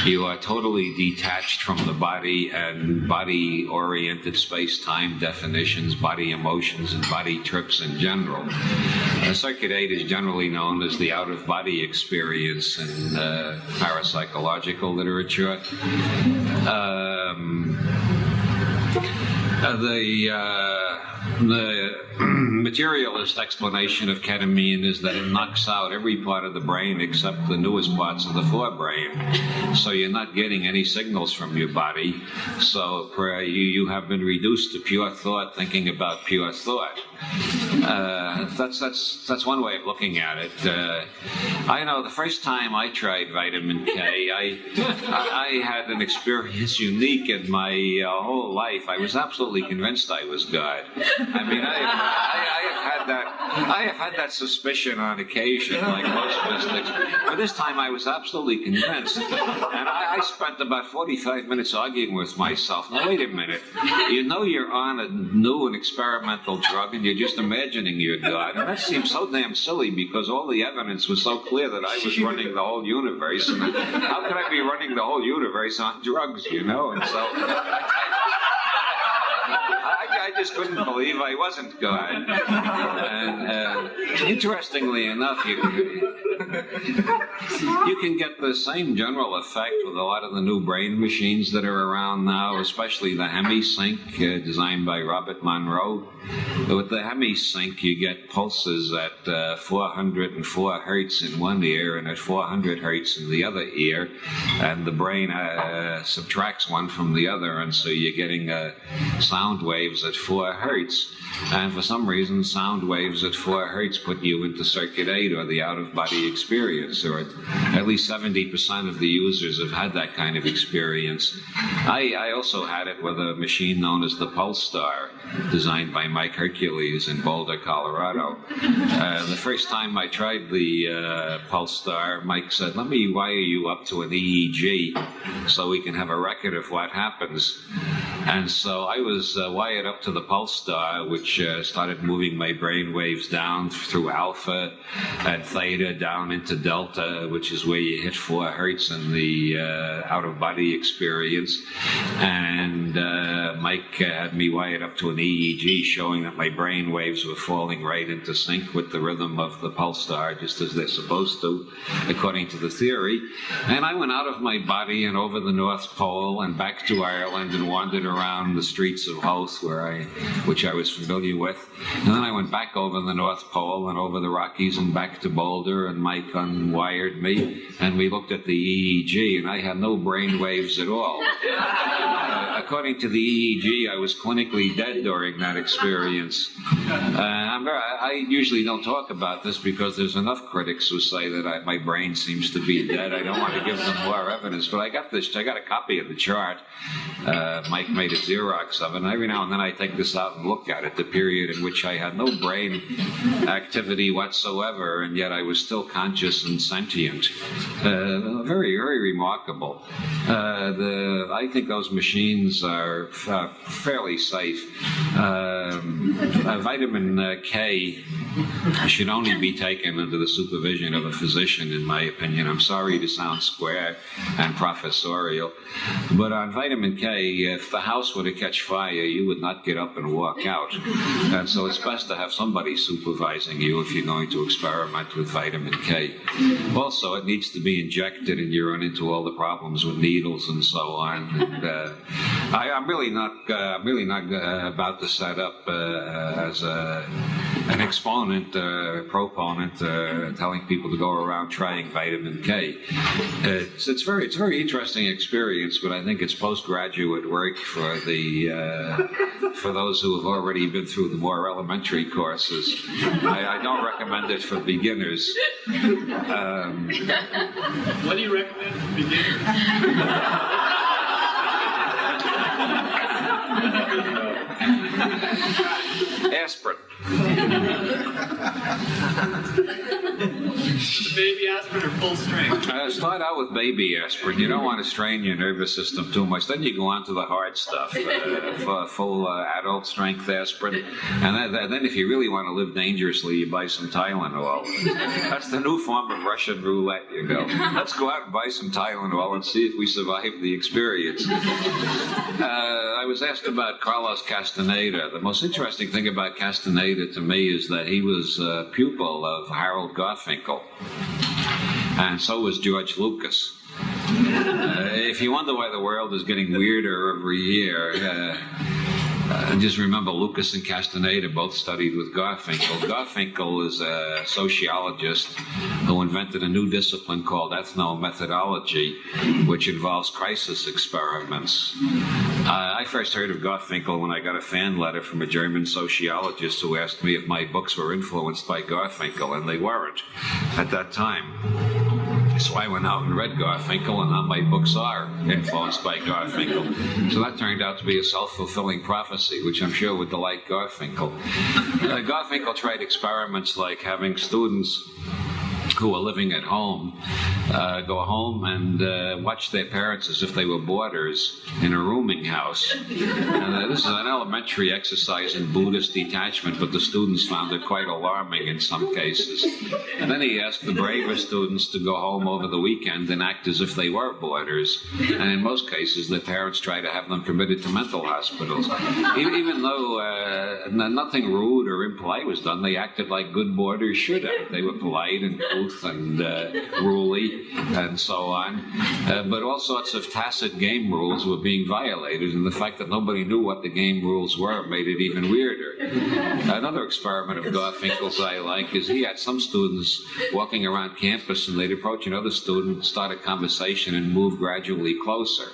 you are totally detached from the body and body-oriented space-time definitions, body emotions, and body trips in general. Circuit 8 is generally known as the out-of-body experience in parapsychological literature. The materialist explanation of ketamine is that it knocks out every part of the brain except the newest parts of the forebrain. So you're not getting any signals from your body. So you have been reduced to pure thought, thinking about pure thought. That's one way of looking at it. I know the first time I tried vitamin K, I had an experience unique in my whole life. I was absolutely convinced I was God. I mean, I have had that suspicion on occasion, like most mystics. But this time I was absolutely convinced. And I spent about 45 minutes arguing with myself. Now, wait a minute. You know you're on a new and experimental drug, and you're just imagining you're God. And that seems so damn silly because all the evidence was so clear that I was running the whole universe. And how could I be running the whole universe on drugs, you know? And so I just couldn't believe I wasn't God. And interestingly enough, you can get the same general effect with a lot of the new brain machines that are around now, especially the HemiSync, designed by Robert Monroe. With the HemiSync, you get pulses at 404 hertz in one ear and at 400 hertz in the other ear, and the brain subtracts one from the other, and so you're getting sound waves at 4 hertz. And for some reason, sound waves at 4 hertz put you into circuit 8 or the out-of-body experience, or at least 70% of the users have had that kind of experience. I also had it with a machine known as the Pulse Star, designed by Mike Hercules in Boulder, Colorado. The first time I tried the Pulse Star, Mike said, "Let me wire you up to an EEG so we can have a record of what happens." And so I was wired up to the Pulse Star, which started moving my brain waves down through alpha and theta down into delta, which is where you hit 4 hertz in the out-of-body experience. And Mike had me wired up to an EEG, showing that my brain waves were falling right into sync with the rhythm of the Pulse Star, just as they're supposed to, according to the theory. And I went out of my body and over the North Pole and back to Ireland and wandered around the streets of Howth, which I was familiar with. And then I went back over the North Pole and over the Rockies and back to Boulder, and Mike unwired me, and we looked at the EEG, and I had no brain waves at all. According to the EEG, I was clinically dead during that experience. I usually don't talk about this because there's enough critics who say that my brain seems to be dead. I don't want to give them more evidence, but I got a copy of the chart. Mike made a Xerox of it, and every now and then I take this out and look at it, the period in which I had no brain activity whatsoever, and yet I was still conscious and sentient. Very, very remarkable. I think those machines are fairly safe. Vitamin K should only be taken under the supervision of a physician, in my opinion. I'm sorry to sound square and professorial, but on vitamin K, if the house were to catch fire, you would not get up and walk out. And so it's best to have somebody supervising you if you're going to experiment with vitamin K. Also, it needs to be injected, and you run into all the problems with needles and so on. And I'm really not about to set up as an exponent, proponent, telling people to go around trying vitamin K. It's very interesting experience, but I think it's postgraduate work for those who have already been through the more elementary courses. I don't recommend it for beginners. What do you recommend for beginners? Aspirin. Baby aspirin or full strength? Start out with baby aspirin. You don't want to strain your nervous system too much. Then you go on to the hard stuff, full adult strength aspirin. And then if you really want to live dangerously, you buy some Tylenol. That's the new form of Russian roulette, you know. Let's go out and buy some Tylenol and see if we survive the experience. I was asked about Carlos Castaneda. The most interesting thing about Castaneda to me is that he was a pupil of Harold Garfinkel, and so was George Lucas. If you wonder why the world is getting weirder every year, just remember Lucas and Castaneda both studied with Garfinkel. Garfinkel is a sociologist who invented a new discipline called ethnomethodology, which involves crisis experiments. I first heard of Garfinkel when I got a fan letter from a German sociologist who asked me if my books were influenced by Garfinkel, and they weren't at that time. So I went out and read Garfinkel, and now my books are influenced by Garfinkel. So that turned out to be a self-fulfilling prophecy, which I'm sure would delight Garfinkel. Garfinkel tried experiments like having students who were living at home go home and watch their parents as if they were boarders in a rooming house. And this is an elementary exercise in Buddhist detachment, but the students found it quite alarming in some cases. And then he asked the braver students to go home over the weekend and act as if they were boarders. And in most cases, the parents tried to have them committed to mental hospitals. Even though nothing rude or impolite was done, they acted like good boarders should have. They were polite and couth and ruly and so on. But all sorts of tacit game rules were being violated, and the fact that nobody knew what the game rules were made it even weirder. Another experiment of Garfinkel's I like is he had some students walking around campus, and they'd approach another student, start a conversation, and move gradually closer.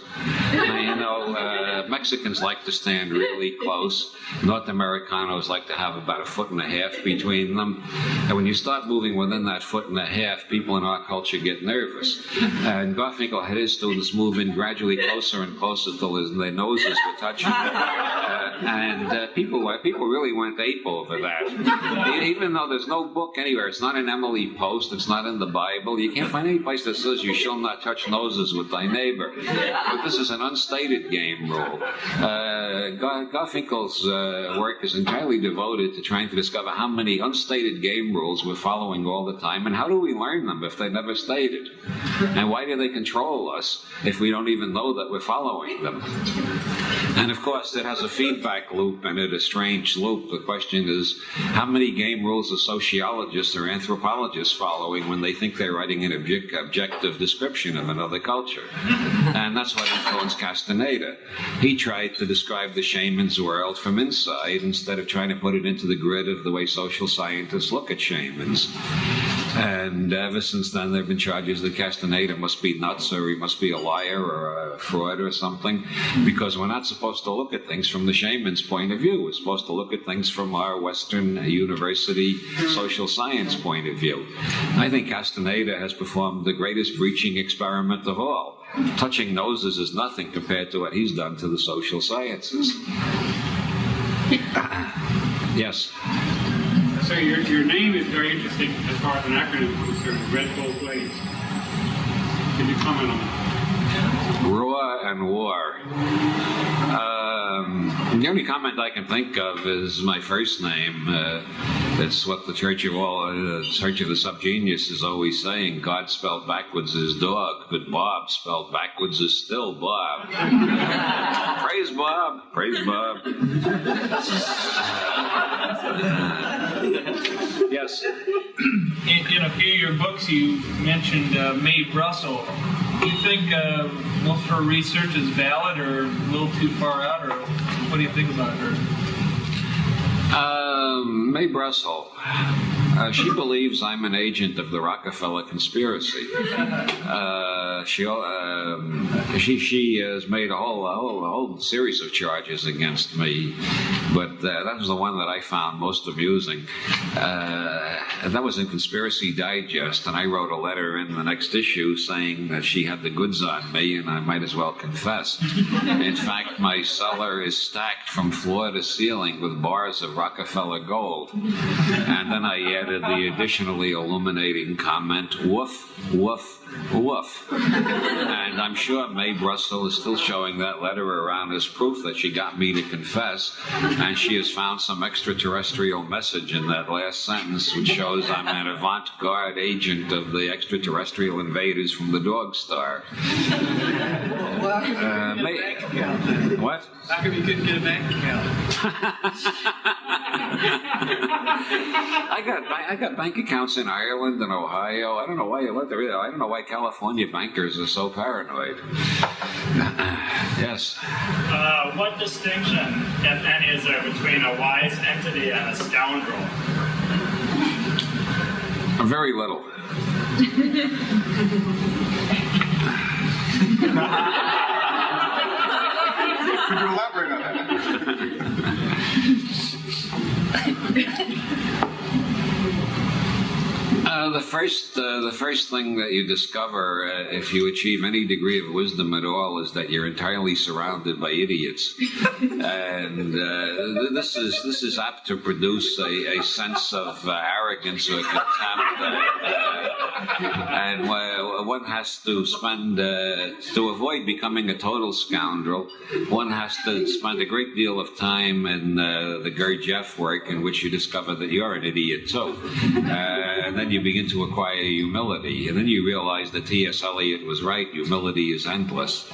Now, you know, Mexicans like to stand really close. North Americanos like to have about 1.5 feet between them. And when you start moving within that 1.5 feet, people in our culture get nervous. And Garfinkel had his students move in gradually closer and closer till their noses were touching. People really went ape over that. Even though there's no book anywhere, it's not in Emily Post, it's not in the Bible, you can't find any place that says you shall not touch noses with thy neighbor. But this is an unstated game rule. Garfinkel's work is entirely devoted to trying to discover how many unstated game rules we're following all the time, and how do we learn them if they're never stated? And why do they control us if we don't even know that we're following them? And of course, it has a feedback loop in it, a strange loop. The question is, how many game rules are sociologists or anthropologists following when they think they're writing an objective description of another culture? And that's what influenced Castaneda. He tried to describe the shaman's world from inside instead of trying to put it into the grid of the way social scientists look at shamans. And ever since then, there have been charges that Castaneda must be nuts, or he must be a liar or a fraud or something, because we're not supposed to look at things from the shaman's point of view. We're supposed to look at things from our Western university social science point of view. I think Castaneda has performed the greatest breaching experiment of all. Touching noses is nothing compared to what he's done to the social sciences. Yes? So your name is very interesting as far as an acronym is concerned, Red Both Ways. Can you comment on that? Raw and War. The only comment I can think of is my first name. It's what the Church of the Subgenius is always saying. God spelled backwards is dog, but Bob spelled backwards is still Bob. Praise Bob. Praise Bob. Yes. In a few of your books, you mentioned Mae Brussell. Do you think most of her research is valid or a little too far out, or what do you think about her? Mae Brussell. She believes I'm an agent of the Rockefeller conspiracy. She has made a whole series of charges against me, but that was the one that I found most amusing. That was in Conspiracy Digest, and I wrote a letter in the next issue saying that she had the goods on me and I might as well confess. In fact, my cellar is stacked from floor to ceiling with bars of Rockefeller gold. And then I added the additionally illuminating comment, woof, woof, woof. And I'm sure Mae Brussel is still showing that letter around as proof that she got me to confess, and she has found some extraterrestrial message in that last sentence which shows I'm an avant-garde agent of the extraterrestrial invaders from the Dog Star. What? How come you couldn't get a bank account? I got bank accounts in Ireland and Ohio. I don't know why. I don't know why California bankers are so paranoid. Yes. What distinction, if any, is there between a wise entity and a scoundrel? Very little. Could you elaborate on that? The first thing that you discover if you achieve any degree of wisdom at all is that you're entirely surrounded by idiots, and this is apt to produce a sense of arrogance or contempt, and one has to spend to avoid becoming a total scoundrel. One has to spend a great deal of time in the Gurdjieff work, in which you discover that you're an idiot too, and then you begin to acquire humility, and then you realize that T.S. Eliot was right. Humility is endless.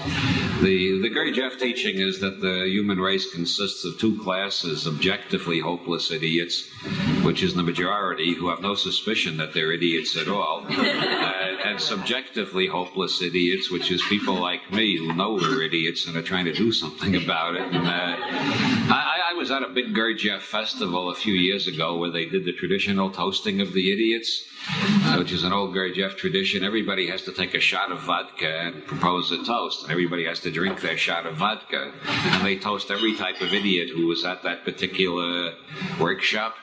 The Gurdjieff teaching is that the human race consists of two classes: objectively hopeless idiots, which is the majority, who have no suspicion that they're idiots at all, and subjectively hopeless idiots, which is people like me who know we're idiots and are trying to do something about it. And I was at a big Gurdjieff festival a few years ago where they did the traditional toasting of the idiots, which is an old Gurdjieff tradition. Everybody has to take a shot of vodka and propose a toast, and everybody has to drink their shot of vodka, and they toast every type of idiot who was at that particular workshop.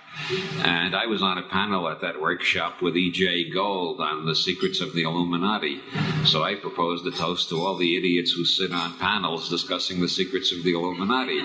And I was on a panel at that workshop with E.J. Gold on the secrets of the Illuminati. So I proposed a toast to all the idiots who sit on panels discussing the secrets of the Illuminati.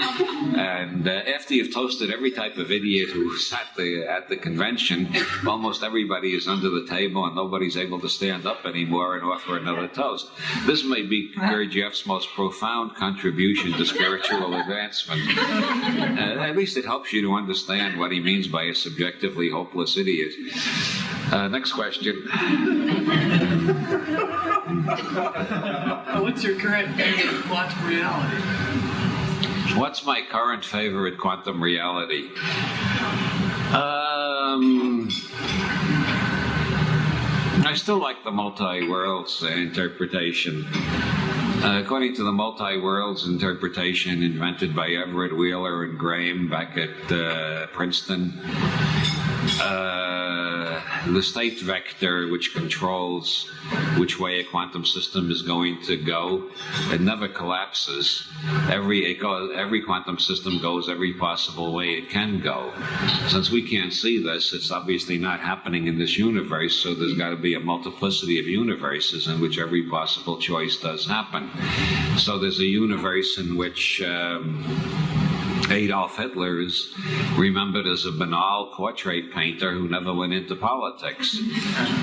And after you've toasted every type of idiot who sat at the convention, almost everybody is under the table and nobody's able to stand up anymore and offer another toast. This may be Gurdjieff's most profound contribution to spiritual advancement. At least it helps you to understand what he means by a subjectively hopeless idiot. Next question. What's your current favorite quantum reality? What's my current favorite quantum reality? I still like the multi-worlds interpretation. According to the multi-worlds interpretation invented by Everett Wheeler and Graham back at Princeton, the state vector which controls which way a quantum system is going to go, it never collapses. Every quantum system goes every possible way it can go. Since we can't see this, it's obviously not happening in this universe, so there's got to be a multiplicity of universes in which every possible choice does happen. So there's a universe in which Adolf Hitler is remembered as a banal portrait painter who never went into politics.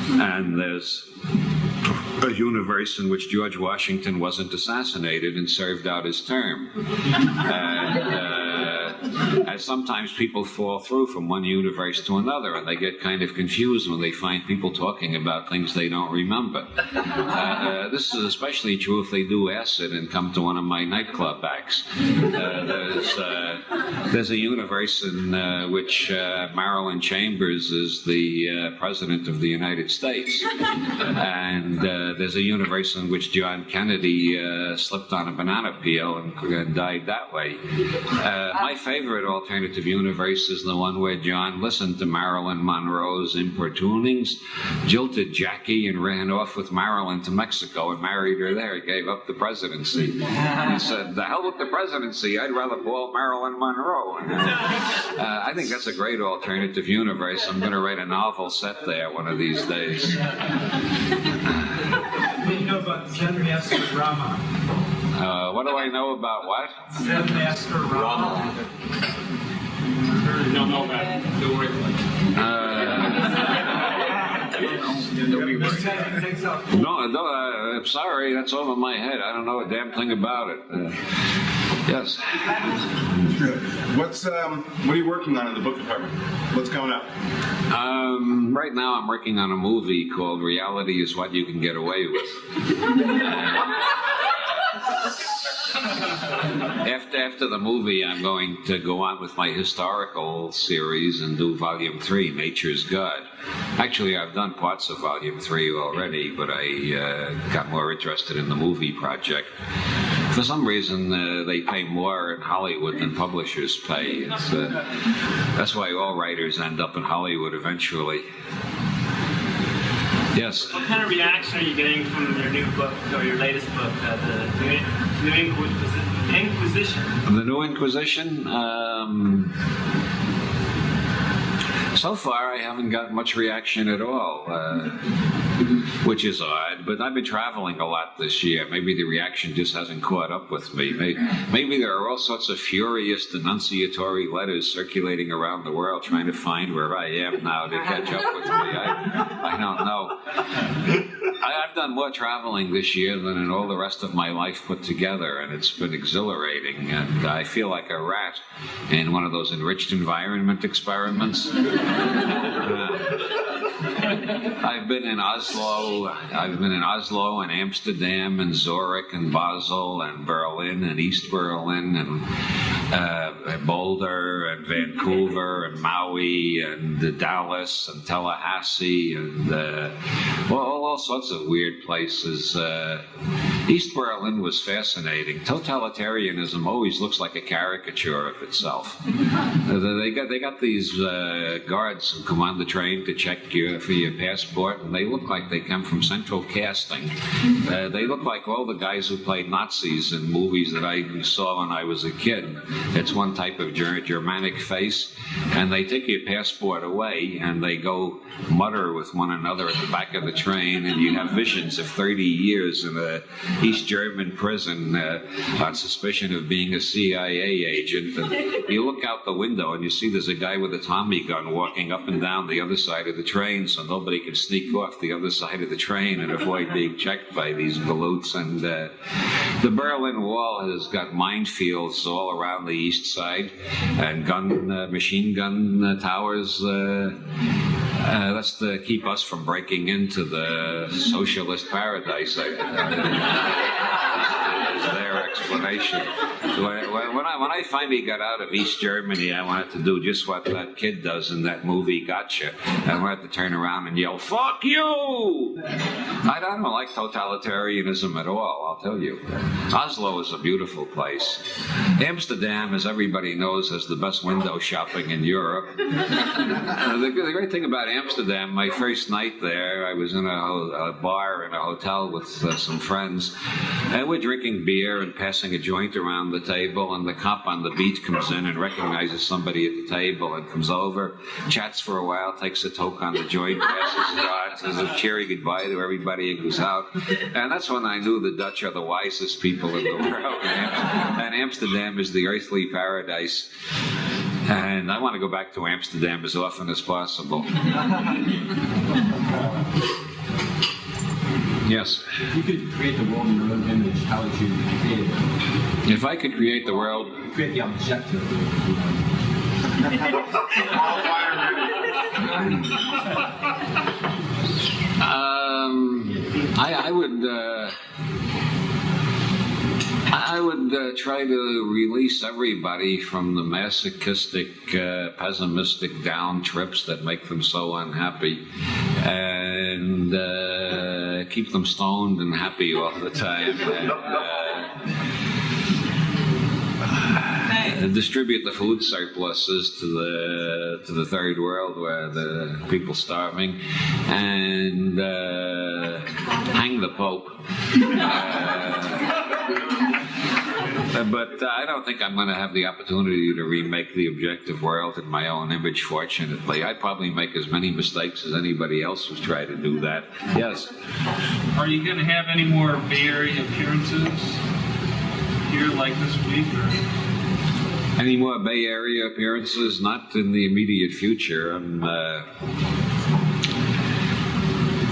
And there's a universe in which George Washington wasn't assassinated and served out his term. And sometimes people fall through from one universe to another, and they get kind of confused when they find people talking about things they don't remember. This is especially true if they do acid and come to one of my nightclub acts. There's a universe in which Marilyn Chambers is the President of the United States. And there's a universe in which John Kennedy slipped on a banana peel and died that way. My favorite favorite alternative universe is the one where John listened to Marilyn Monroe's importunings, jilted Jackie, and ran off with Marilyn to Mexico and married her there. He gave up the presidency. He said, "The hell with the presidency. I'd rather ball Marilyn Monroe." I think that's a great alternative universe. I'm going to write a novel set there one of these days. What do you know about Zen Master Rama? What do I know about what? Zen Master Rama. You don't know about it. Don't worry about it. No, I'm sorry, that's over my head. I don't know a damn thing about it. Yes. What are you working on in the book department? What's coming up? Right now I'm working on a movie called Reality is What You Can Get Away With. After the movie, I'm going to go on with my historical series and do Volume 3, Nature's God. Actually, I've done parts of Volume 3 already, but I got more interested in the movie project. For some reason, they pay more in Hollywood than publishers pay. That's why all writers end up in Hollywood eventually. Yes? What kind of reaction are you getting from your new book, or your latest book, the New Inquisition? The New Inquisition? So far, I haven't got much reaction at all, which is odd, but I've been traveling a lot this year. Maybe the reaction just hasn't caught up with me. Maybe there are all sorts of furious denunciatory letters circulating around the world trying to find where I am now to catch up with me. I don't know. I've done more traveling this year than in all the rest of my life put together, and it's been exhilarating, and I feel like a rat in one of those enriched environment experiments. I've been in Oslo and Amsterdam and Zurich and Basel and Berlin and East Berlin and Boulder and Vancouver and Maui and Dallas and Tallahassee and all sorts of weird places. East Berlin was fascinating. Totalitarianism always looks like a caricature of itself. They got these guards who come on the train to check for your passport, and they look like they come from Central Casting. They look like all the guys who played Nazis in movies that I saw when I was a kid. It's one type of Germanic face, and they take your passport away, and they go mutter with one another at the back of the train, and you have visions of 30 years in a East German prison on suspicion of being a CIA agent. And you look out the window, and you see there's a guy with a Tommy gun walking up and down the other side of the train, so nobody can sneak off the other side of the train and avoid being checked by these galoots. And the Berlin Wall has got minefields all around the east side and machine gun towers. That's to keep us from breaking into the socialist paradise. Is their explanation. When I finally got out of East Germany, I wanted to do just what that kid does in that movie, Gotcha. I wanted to turn around and yell, "Fuck you!" I don't like totalitarianism at all, I'll tell you. Oslo is a beautiful place. Amsterdam, as everybody knows, has the best window shopping in Europe. The great thing about Amsterdam, my first night there, I was in a bar in a hotel with some friends, and we're drinking beer and passing a joint around the table, and the cop on the beat comes in and recognizes somebody at the table and comes over, chats for a while, takes a toke on the joint, passes it on, says a cheery goodbye to everybody and goes out. And that's when I knew the Dutch are the wisest people in the world. And Amsterdam is the earthly paradise. And I want to go back to Amsterdam as often as possible. Yes? If you could create the world in your own image, how would you create it? If I could create the world... Create the objective. I would try to release everybody from the masochistic, pessimistic down trips that make them so unhappy, and keep them stoned and happy all the time. distribute the food surpluses to the third world where the people starving, and hang the Pope. But I don't think I'm going to have the opportunity to remake the objective world in my own image, fortunately. I'd probably make as many mistakes as anybody else who's tried to do that. Yes? Are you going to have any more Bay Area appearances here like this week? Or? Any more Bay Area appearances? Not in the immediate future.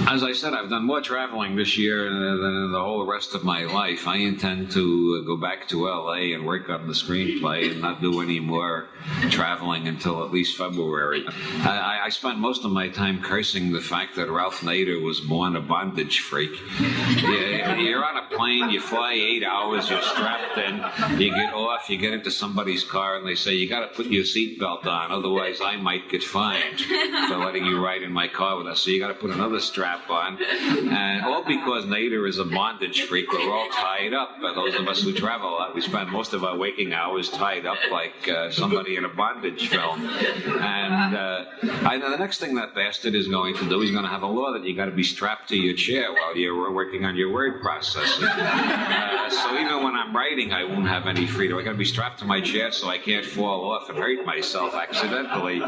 As I said, I've done more traveling this year than the whole rest of my life. I intend to go back to L.A. and work on the screenplay and not do any more traveling until at least February. I spent most of my time cursing the fact that Ralph Nader was born a bondage freak. You're on a plane, you fly 8 hours, you're strapped in, you get off, you get into somebody's car, and they say, you got to put your seatbelt on, otherwise I might get fined for letting you ride in my car with us. So you got to put another strap on, and all because Nader is a bondage freak. We're all tied up. Those of us who travel a lot, we spend most of our waking hours tied up like somebody in a bondage film. And the next thing that bastard is going to do, he's going to have a law that you got to be strapped to your chair while you're working on your word processing. So even when I'm writing, I won't have any freedom. I got to be strapped to my chair so I can't fall off and hurt myself accidentally.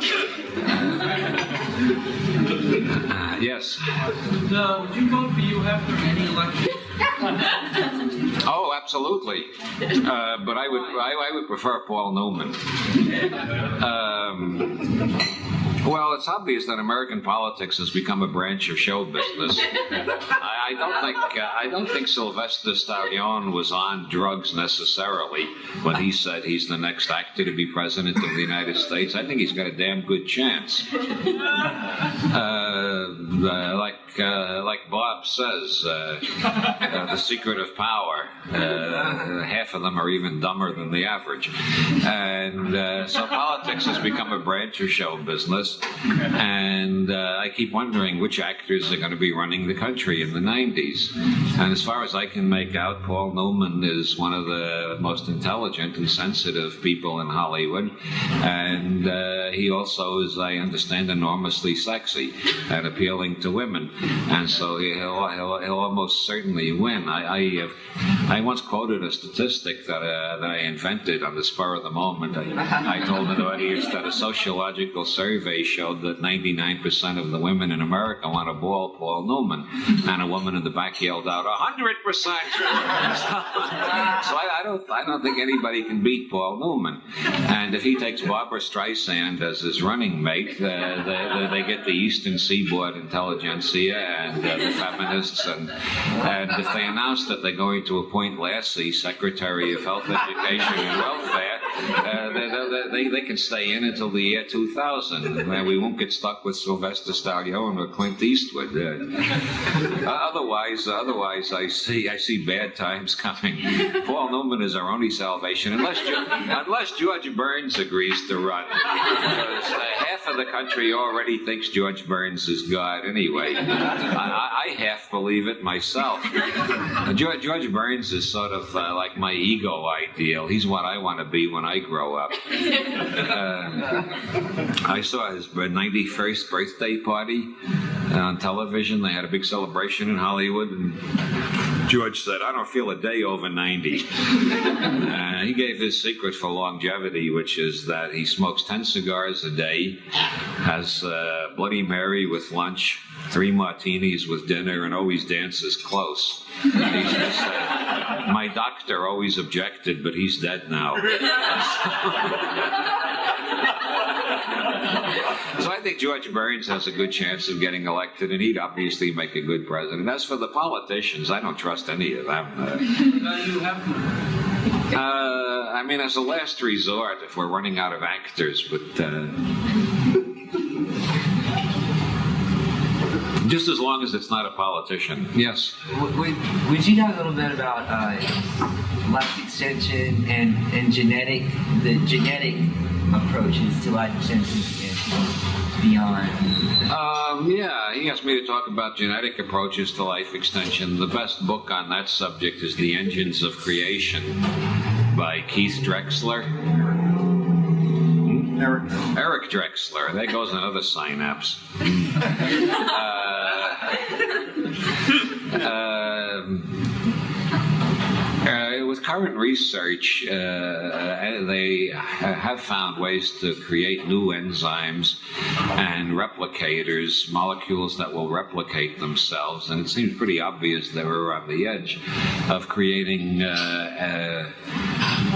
Yes. Would you vote for you after any election? Oh, absolutely. But I would prefer Paul Newman. Well, it's obvious that American politics has become a branch of show business. I don't think Sylvester Stallone was on drugs necessarily when he said he's the next actor to be president of the United States. I think he's got a damn good chance. Like Bob says, the secret of power. Half of them are even dumber than the average. And so politics has become a branch of show business. And I keep wondering which actors are going to be running the country in the 90s. And as far as I can make out, Paul Newman is one of the most intelligent and sensitive people in Hollywood. And he also is, I understand, enormously sexy and appealing to women. And so he'll almost certainly win. I once quoted a statistic that I invented on the spur of the moment. I told an audience that a sociological survey showed that 99% of the women in America want to ball Paul Newman, and a woman in the back yelled out 100%. So I don't think anybody can beat Paul Newman. And if he takes Barbara Streisand as his running mate, they get the Eastern Seaboard intelligentsia and the feminists, and if they announce that they're going to appoint Lassie Secretary of Health, Education and Welfare, they can stay in until the year 2000. We won't get stuck with Sylvester Stallone or Clint Eastwood. Otherwise, I see bad times coming. Paul Newman is our only salvation, unless George Burns agrees to run. Because half of the country already thinks George Burns is God anyway. I half believe it myself. George Burns is sort of like my ego ideal. He's what I want to be when I grow up. I saw his 91st birthday party on television. They had a big celebration in Hollywood, and George said, I don't feel a day over 90. He gave his secret for longevity, which is that he smokes 10 cigars a day, has Bloody Mary with lunch, 3 martinis with dinner, and always dances close. He says, my doctor always objected, but he's dead now. So I think George Burns has a good chance of getting elected, and he'd obviously make a good president. As for the politicians, I don't trust any of them. I mean, as a last resort, if we're running out of actors, but just as long as it's not a politician. Yes? Would you talk a little bit about life extension and the genetic approaches to life extension and beyond? Yeah, he asked me to talk about genetic approaches to life extension. The best book on that subject is The Engines of Creation by Keith Drexler. Eric Drexler. There goes another synapse. With current research, they have found ways to create new enzymes and replicators, molecules that will replicate themselves, and it seems pretty obvious they were on the edge of creating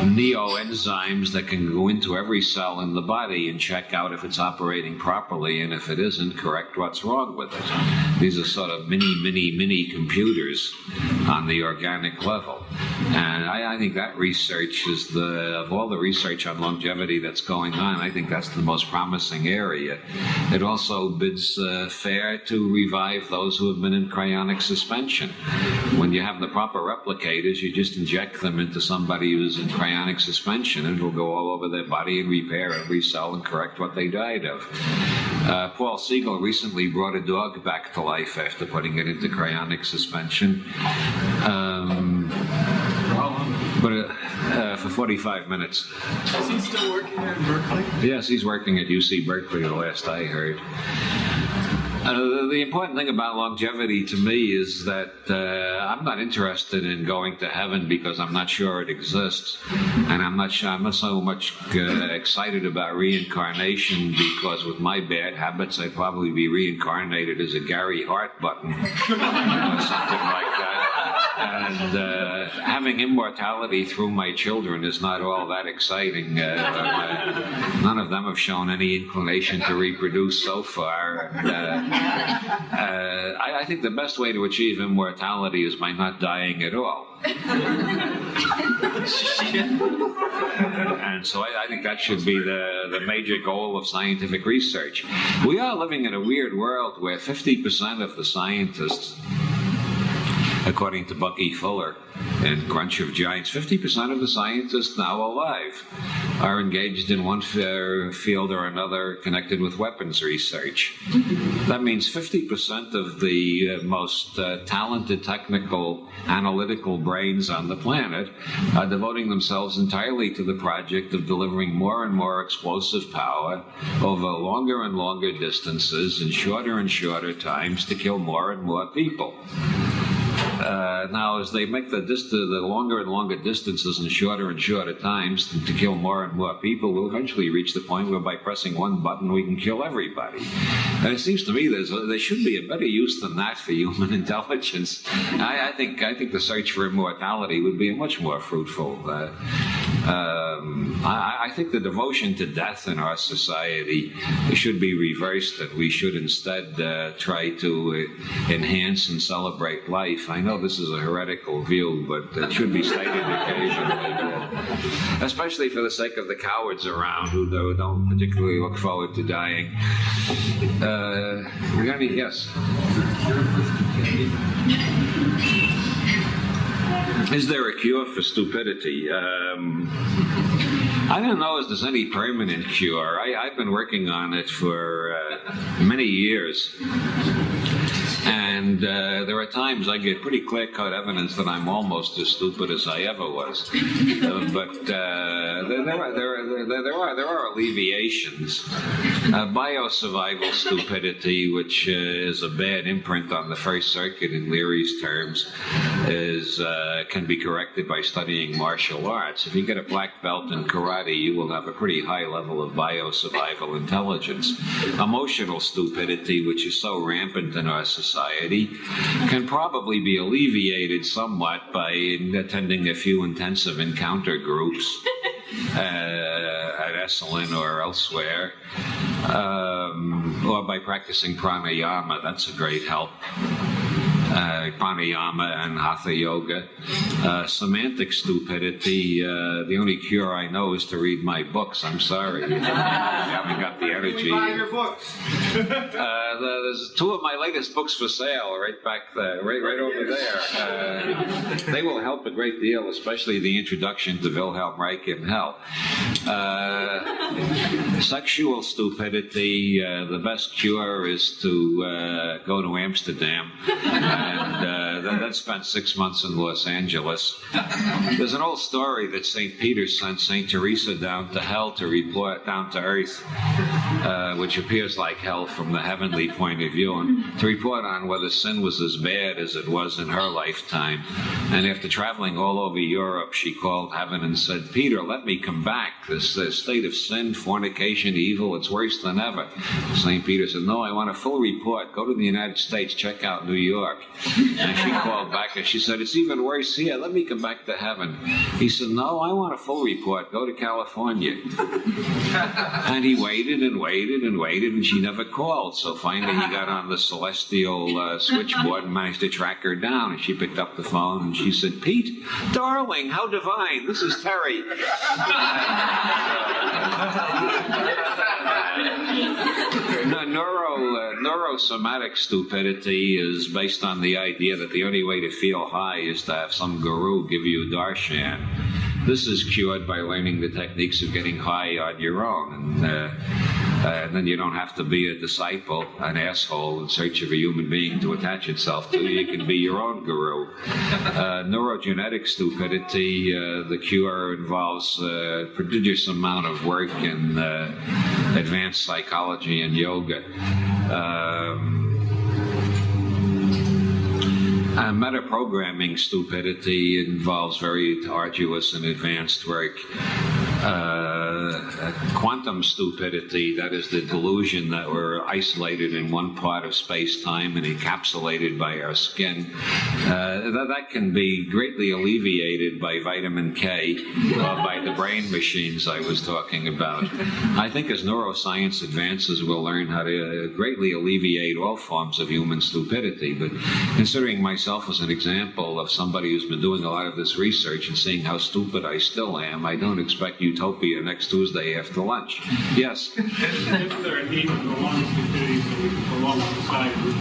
neoenzymes that can go into every cell in the body and check out if it's operating properly, and if it isn't, correct what's wrong with it. These are sort of mini computers on the organic level. And I think that research is of all the research on longevity that's going on, I think that's the most promising area. It also bids fair to revive those who have been in cryonic suspension. When you have the proper replicators, you just inject them into somebody who's in cryonic suspension, and it'll go all over their body and repair every cell and correct what they died of. Paul Siegel recently brought a dog back to life after putting it into cryonic suspension. For 45 minutes. Is he still working at Berkeley? Yes, he's working at UC Berkeley, the last I heard. The important thing about longevity to me is that I'm not interested in going to heaven because I'm not sure it exists, and I'm not so much excited about reincarnation because with my bad habits I'd probably be reincarnated as a Gary Hart button or something like that. And having immortality through my children is not all that exciting. None of them have shown any inclination to reproduce so far. I think the best way to achieve immortality is by not dying at all. And so I think that should be the major goal of scientific research. We are living in a weird world where 50% of the scientists, according to Bucky Fuller and Crunch of Giants, 50% of the scientists now alive are engaged in one field or another connected with weapons research. That means 50% of the most talented technical analytical brains on the planet are devoting themselves entirely to the project of delivering more and more explosive power over longer and longer distances and shorter times to kill more and more people. Now, as they make the longer and longer distances and shorter times to kill more and more people, we'll eventually reach the point where by pressing one button we can kill everybody. And it seems to me there should be a better use than that for human intelligence. I think the search for immortality would be much more fruitful. I think the devotion to death in our society should be reversed, and we should instead try to enhance and celebrate life. I know this is a heretical view, but it should be stated occasionally, especially for the sake of the cowards around who don't particularly look forward to dying. We got any? Yes. Is there a cure for stupidity? I don't know if there's any permanent cure. I've been working on it for many years. And there are times I get pretty clear-cut evidence that I'm almost as stupid as I ever was. But there are alleviations. Biosurvival stupidity, which is a bad imprint on the First Circuit in Leary's terms, can be corrected by studying martial arts. If you get a black belt in karate, you will have a pretty high level of biosurvival intelligence. Emotional stupidity, which is so rampant in our society, can probably be alleviated somewhat by attending a few intensive encounter groups at Esalen or elsewhere, or by practicing pranayama. That's a great help. Pranayama and Hatha Yoga. Semantic stupidity, the only cure I know is to read my books. I'm sorry. I haven't got the energy. Buy your books. There's two of my latest books for sale right back there, right over there. They will help a great deal, especially the introduction to Wilhelm Reich in Hell. Sexual stupidity, the best cure is to go to Amsterdam. And that spent 6 months in Los Angeles. There's an old story that St. Peter sent St. Teresa down to hell to report down to earth, which appears like hell from the heavenly point of view, and to report on whether sin was as bad as it was in her lifetime. And after traveling all over Europe, she called heaven and said, "Peter, let me come back. This state of sin, fornication, evil, it's worse than ever." St. Peter said, "No, I want a full report. Go to the United States, check out New York." And she called back and she said, "It's even worse here. Let me come back to heaven." He said, "No, I want a full report. Go to California." And he waited and waited and waited, and she never called. So finally he got on the celestial switchboard and managed to track her down. And she picked up the phone and she said, "Pete, darling, how divine. This is Terry." Neurosomatic stupidity is based on the idea that the only way to feel high is to have some guru give you darshan. This is cured by learning the techniques of getting high on your own. And then you don't have to be a disciple, an asshole in search of a human being to attach itself to. You can be your own guru. Neurogenetic stupidity, the cure involves a prodigious amount of work in advanced psychology and yoga. Metaprogramming stupidity involves very arduous and advanced work. Quantum stupidity, that is the delusion that we're isolated in one part of space-time and encapsulated by our skin, that can be greatly alleviated by vitamin K, by the brain machines I was talking about. I think as neuroscience advances, we'll learn how to greatly alleviate all forms of human stupidity. But considering myself as an example of somebody who's been doing a lot of this research and seeing how stupid I still am, I don't expect utopia next Tuesday after lunch. Yes? Is there a need to prolong stupidity so we can prolong society?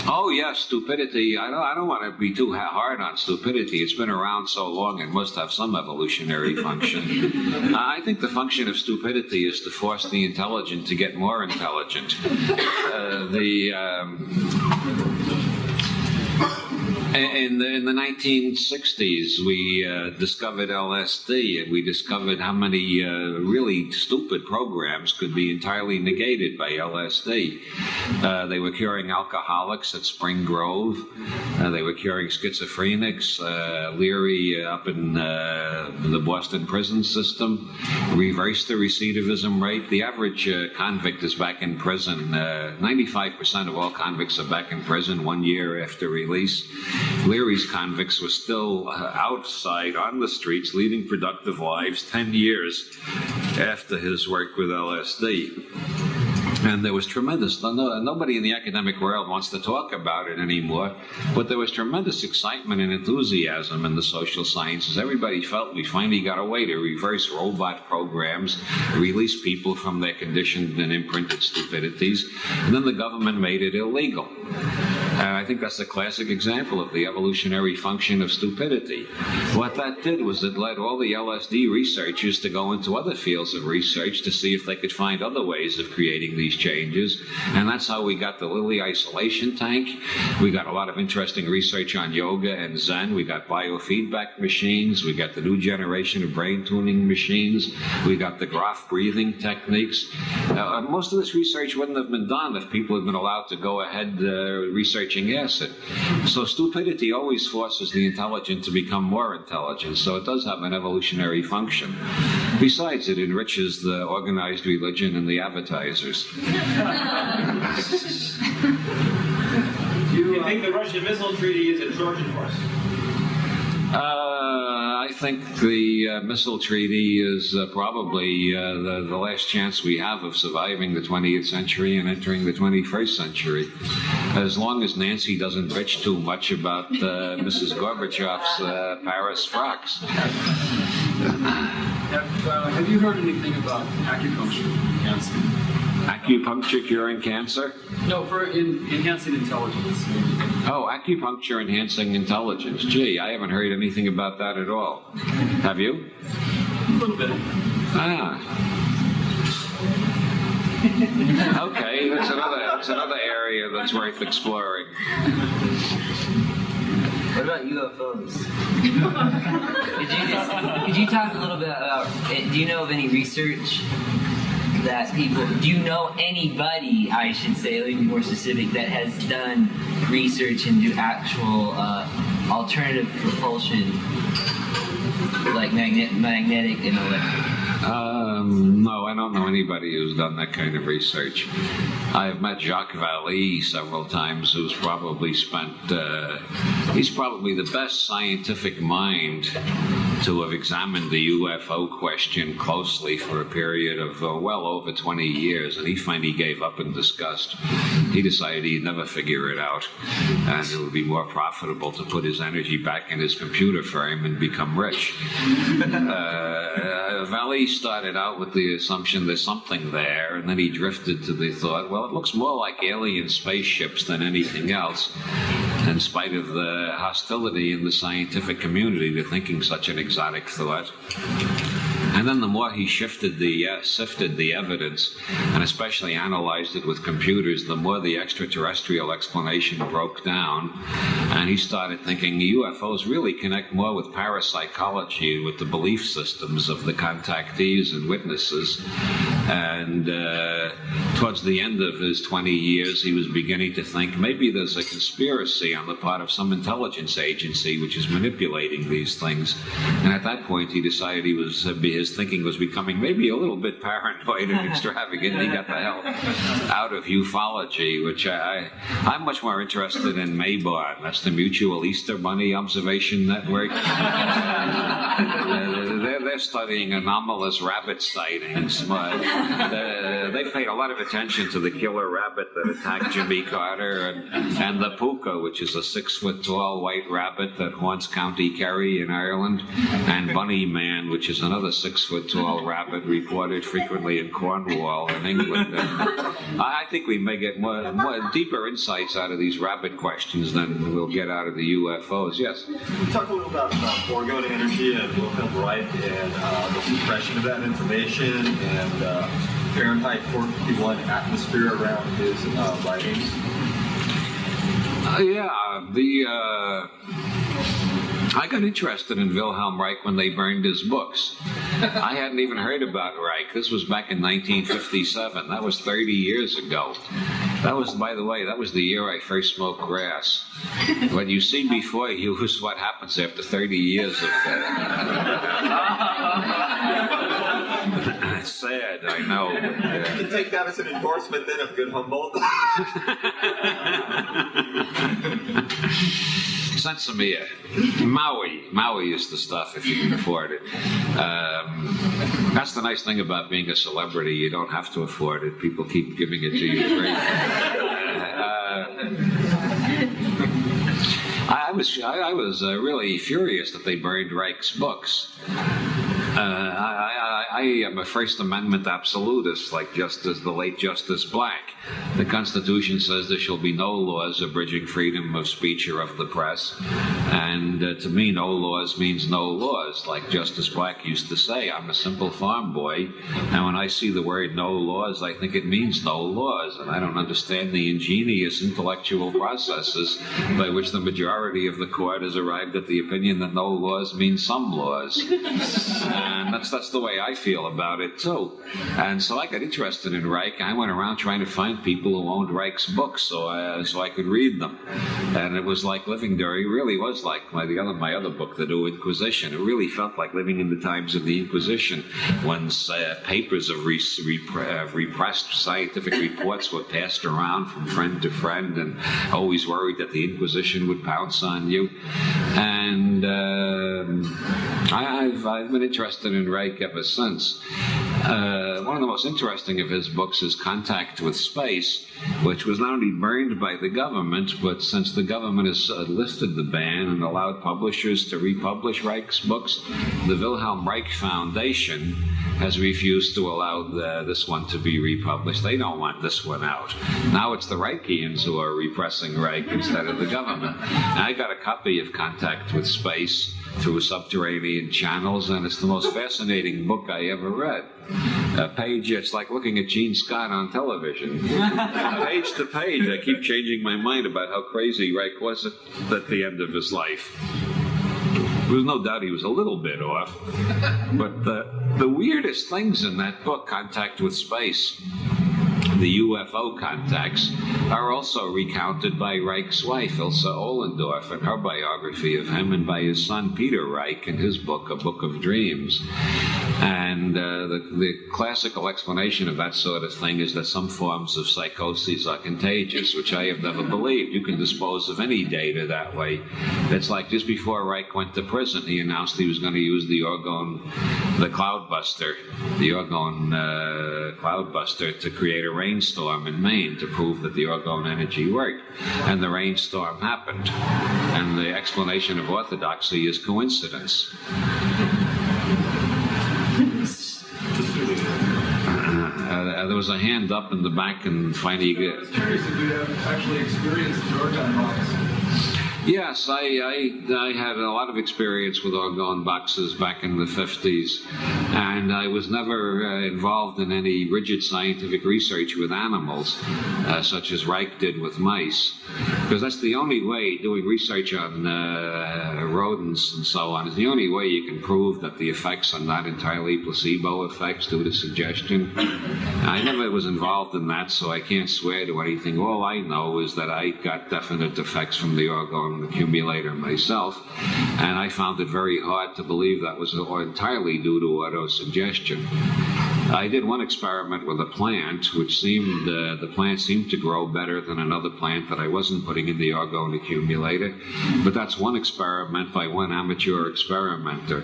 Oh, yes, stupidity. I don't want to be too hard on stupidity. It's been around so long, it must have some evolutionary function. I think the function of stupidity is to force the intelligent to get more intelligent. In the 1960s, we discovered LSD, and we discovered how many really stupid programs could be entirely negated by LSD. They were curing alcoholics at Spring Grove. They were curing schizophrenics. Leary up in the Boston prison system reversed the recidivism rate. The average convict is back in prison. 95% of all convicts are back in prison 1 year after release. Leary's convicts were still outside on the streets, leading productive lives 10 years after his work with LSD. And there was tremendous, nobody in the academic world wants to talk about it anymore, but there was tremendous excitement and enthusiasm in the social sciences. Everybody felt we finally got a way to reverse robot programs, release people from their conditioned and imprinted stupidities, and then the government made it illegal. And I think that's a classic example of the evolutionary function of stupidity. What that did was it led all the LSD researchers to go into other fields of research to see if they could find other ways of creating these changes. And that's how we got the Lilly isolation tank. We got a lot of interesting research on yoga and Zen. We got biofeedback machines. We got the new generation of brain tuning machines. We got the Graph breathing techniques. Most of this research wouldn't have been done if people had been allowed to go ahead researching acid. So stupidity always forces the intelligent to become more intelligent. So it does have an evolutionary function. Besides, it enriches the organized religion and the advertisers. Do you think the Russian missile treaty is a Trojan horse? I think the missile treaty is probably the last chance we have of surviving the 20th century and entering the 21st century. As long as Nancy doesn't bitch too much about Mrs. Gorbachev's Paris frocks. Have you heard anything about acupuncture cancer? Acupuncture curing cancer? No, for enhancing intelligence. Oh, acupuncture enhancing intelligence. Gee, I haven't heard anything about that at all. Have you? A little bit. Ah. Okay, that's another area that's worth exploring. What about UFOs? Could you talk a little bit about? Do you know of any research that people? Do you know anybody? I should say, let me be more specific. That has done research into actual alternative propulsion, like magnetic and electric. No, I don't know anybody who's done that kind of research. I've met Jacques Vallée several times, who's probably spent, he's probably the best scientific mind to have examined the UFO question closely for a period of well over 20 years, and he finally gave up in disgust. He decided he'd never figure it out, and it would be more profitable to put his energy back in his computer firm and become rich. Vallée started out with the assumption there's something there, and then he drifted to the thought, well, it looks more like alien spaceships than anything else, in spite of the hostility in the scientific community to thinking such an exotic thought. And then the more he sifted the evidence, and especially analyzed it with computers, the more the extraterrestrial explanation broke down. And he started thinking UFOs really connect more with parapsychology, with the belief systems of the contactees and witnesses. And towards the end of his 20 years, he was beginning to think maybe there's a conspiracy on the part of some intelligence agency which is manipulating these things. And at that point, he decided his thinking was becoming maybe a little bit paranoid and extravagant. He got the hell out of ufology, which I'm much more interested in Mayborn. That's the Mutual Easter Bunny Observation Network. They're studying anomalous rabbit sightings. They paid a lot of attention to the killer rabbit that attacked Jimmy Carter, and the puka, which is a 6-foot-tall white rabbit that haunts County Kerry in Ireland, and Bunny Man, which is another 6-foot-tall rabbit reported frequently in Cornwall in England. And I think we may get more deeper insights out of these rabbit questions than we'll get out of the UFOs. Yes? Can you talk a little about orgone energy and Wilhelm Reich and the suppression of that information and Fahrenheit 451 atmosphere around his writings? I got interested in Wilhelm Reich when they burned his books. I hadn't even heard about Reich. This was back in 1957. That was 30 years ago. That was, by the way, that was the year I first smoked grass. What you see before you is what happens after 30 years of It's sad, I know. You can take that as an endorsement then of good Humboldt. Sensimilla. Maui is the stuff if you can afford it. That's the nice thing about being a celebrity. You don't have to afford it. People keep giving it to you free. I was really furious that they burned Reich's books. I am a First Amendment absolutist, like the late Justice Black. The Constitution says there shall be no laws abridging freedom of speech or of the press. And to me, no laws means no laws. Like Justice Black used to say, I'm a simple farm boy, and when I see the word no laws, I think it means no laws. And I don't understand the ingenious intellectual processes by which the majority of the court has arrived at the opinion that no laws mean some laws. And that's the way I feel about it, too. And so I got interested in Reich. I went around trying to find people who owned Reich's books so I could read them. And it was like living there. It really was like my other book, The New Inquisition. It really felt like living in the times of the Inquisition, when papers of repressed scientific reports were passed around from friend to friend, and always worried that the Inquisition would pounce on you. And I've been interested in Reich ever since. one of the most interesting of his books is Contact with Space, which was not only burned by the government, but since the government has listed the ban and allowed publishers to republish Reich's books, the Wilhelm Reich Foundation has refused to allow this one to be republished. They don't want this one out. Now it's the Reichians who are repressing Reich instead of the government. And I got a copy of Contact with Space through subterranean channels, and it's the most fascinating book I ever read. It's like looking at Gene Scott on television. From page to page, I keep changing my mind about how crazy Reich was at the end of his life. There was no doubt he was a little bit off. But the weirdest things in that book, Contact with Space, the UFO contacts, are also recounted by Reich's wife, Ilse Ohlendorf, in her biography of him, and by his son, Peter Reich, in his book, A Book of Dreams. And the classical explanation of that sort of thing is that some forms of psychosis are contagious, which I have never believed. You can dispose of any data that way. It's like just before Reich went to prison, he announced he was going to use the Orgone Cloudbuster to create a rainstorm in Maine to prove that the Orgone energy worked. And the rainstorm happened. And the explanation of orthodoxy is coincidence. There was a hand up in the back, and finally you get... I was curious if you have actually experienced the Orgone box. Yes, I had a lot of experience with Orgone boxes back in the 50s, and I was never involved in any rigid scientific research with animals, such as Reich did with mice, because that's the only way, doing research on rodents and so on, is the only way you can prove that the effects are not entirely placebo effects due to suggestion. I never was involved in that, so I can't swear to anything. All I know is that I got definite effects from the Orgone accumulator myself, and I found it very hard to believe that was entirely due to autosuggestion. I did one experiment with a plant, which seemed, the plant seemed to grow better than another plant that I wasn't putting in the Orgone accumulator, but that's one experiment by one amateur experimenter.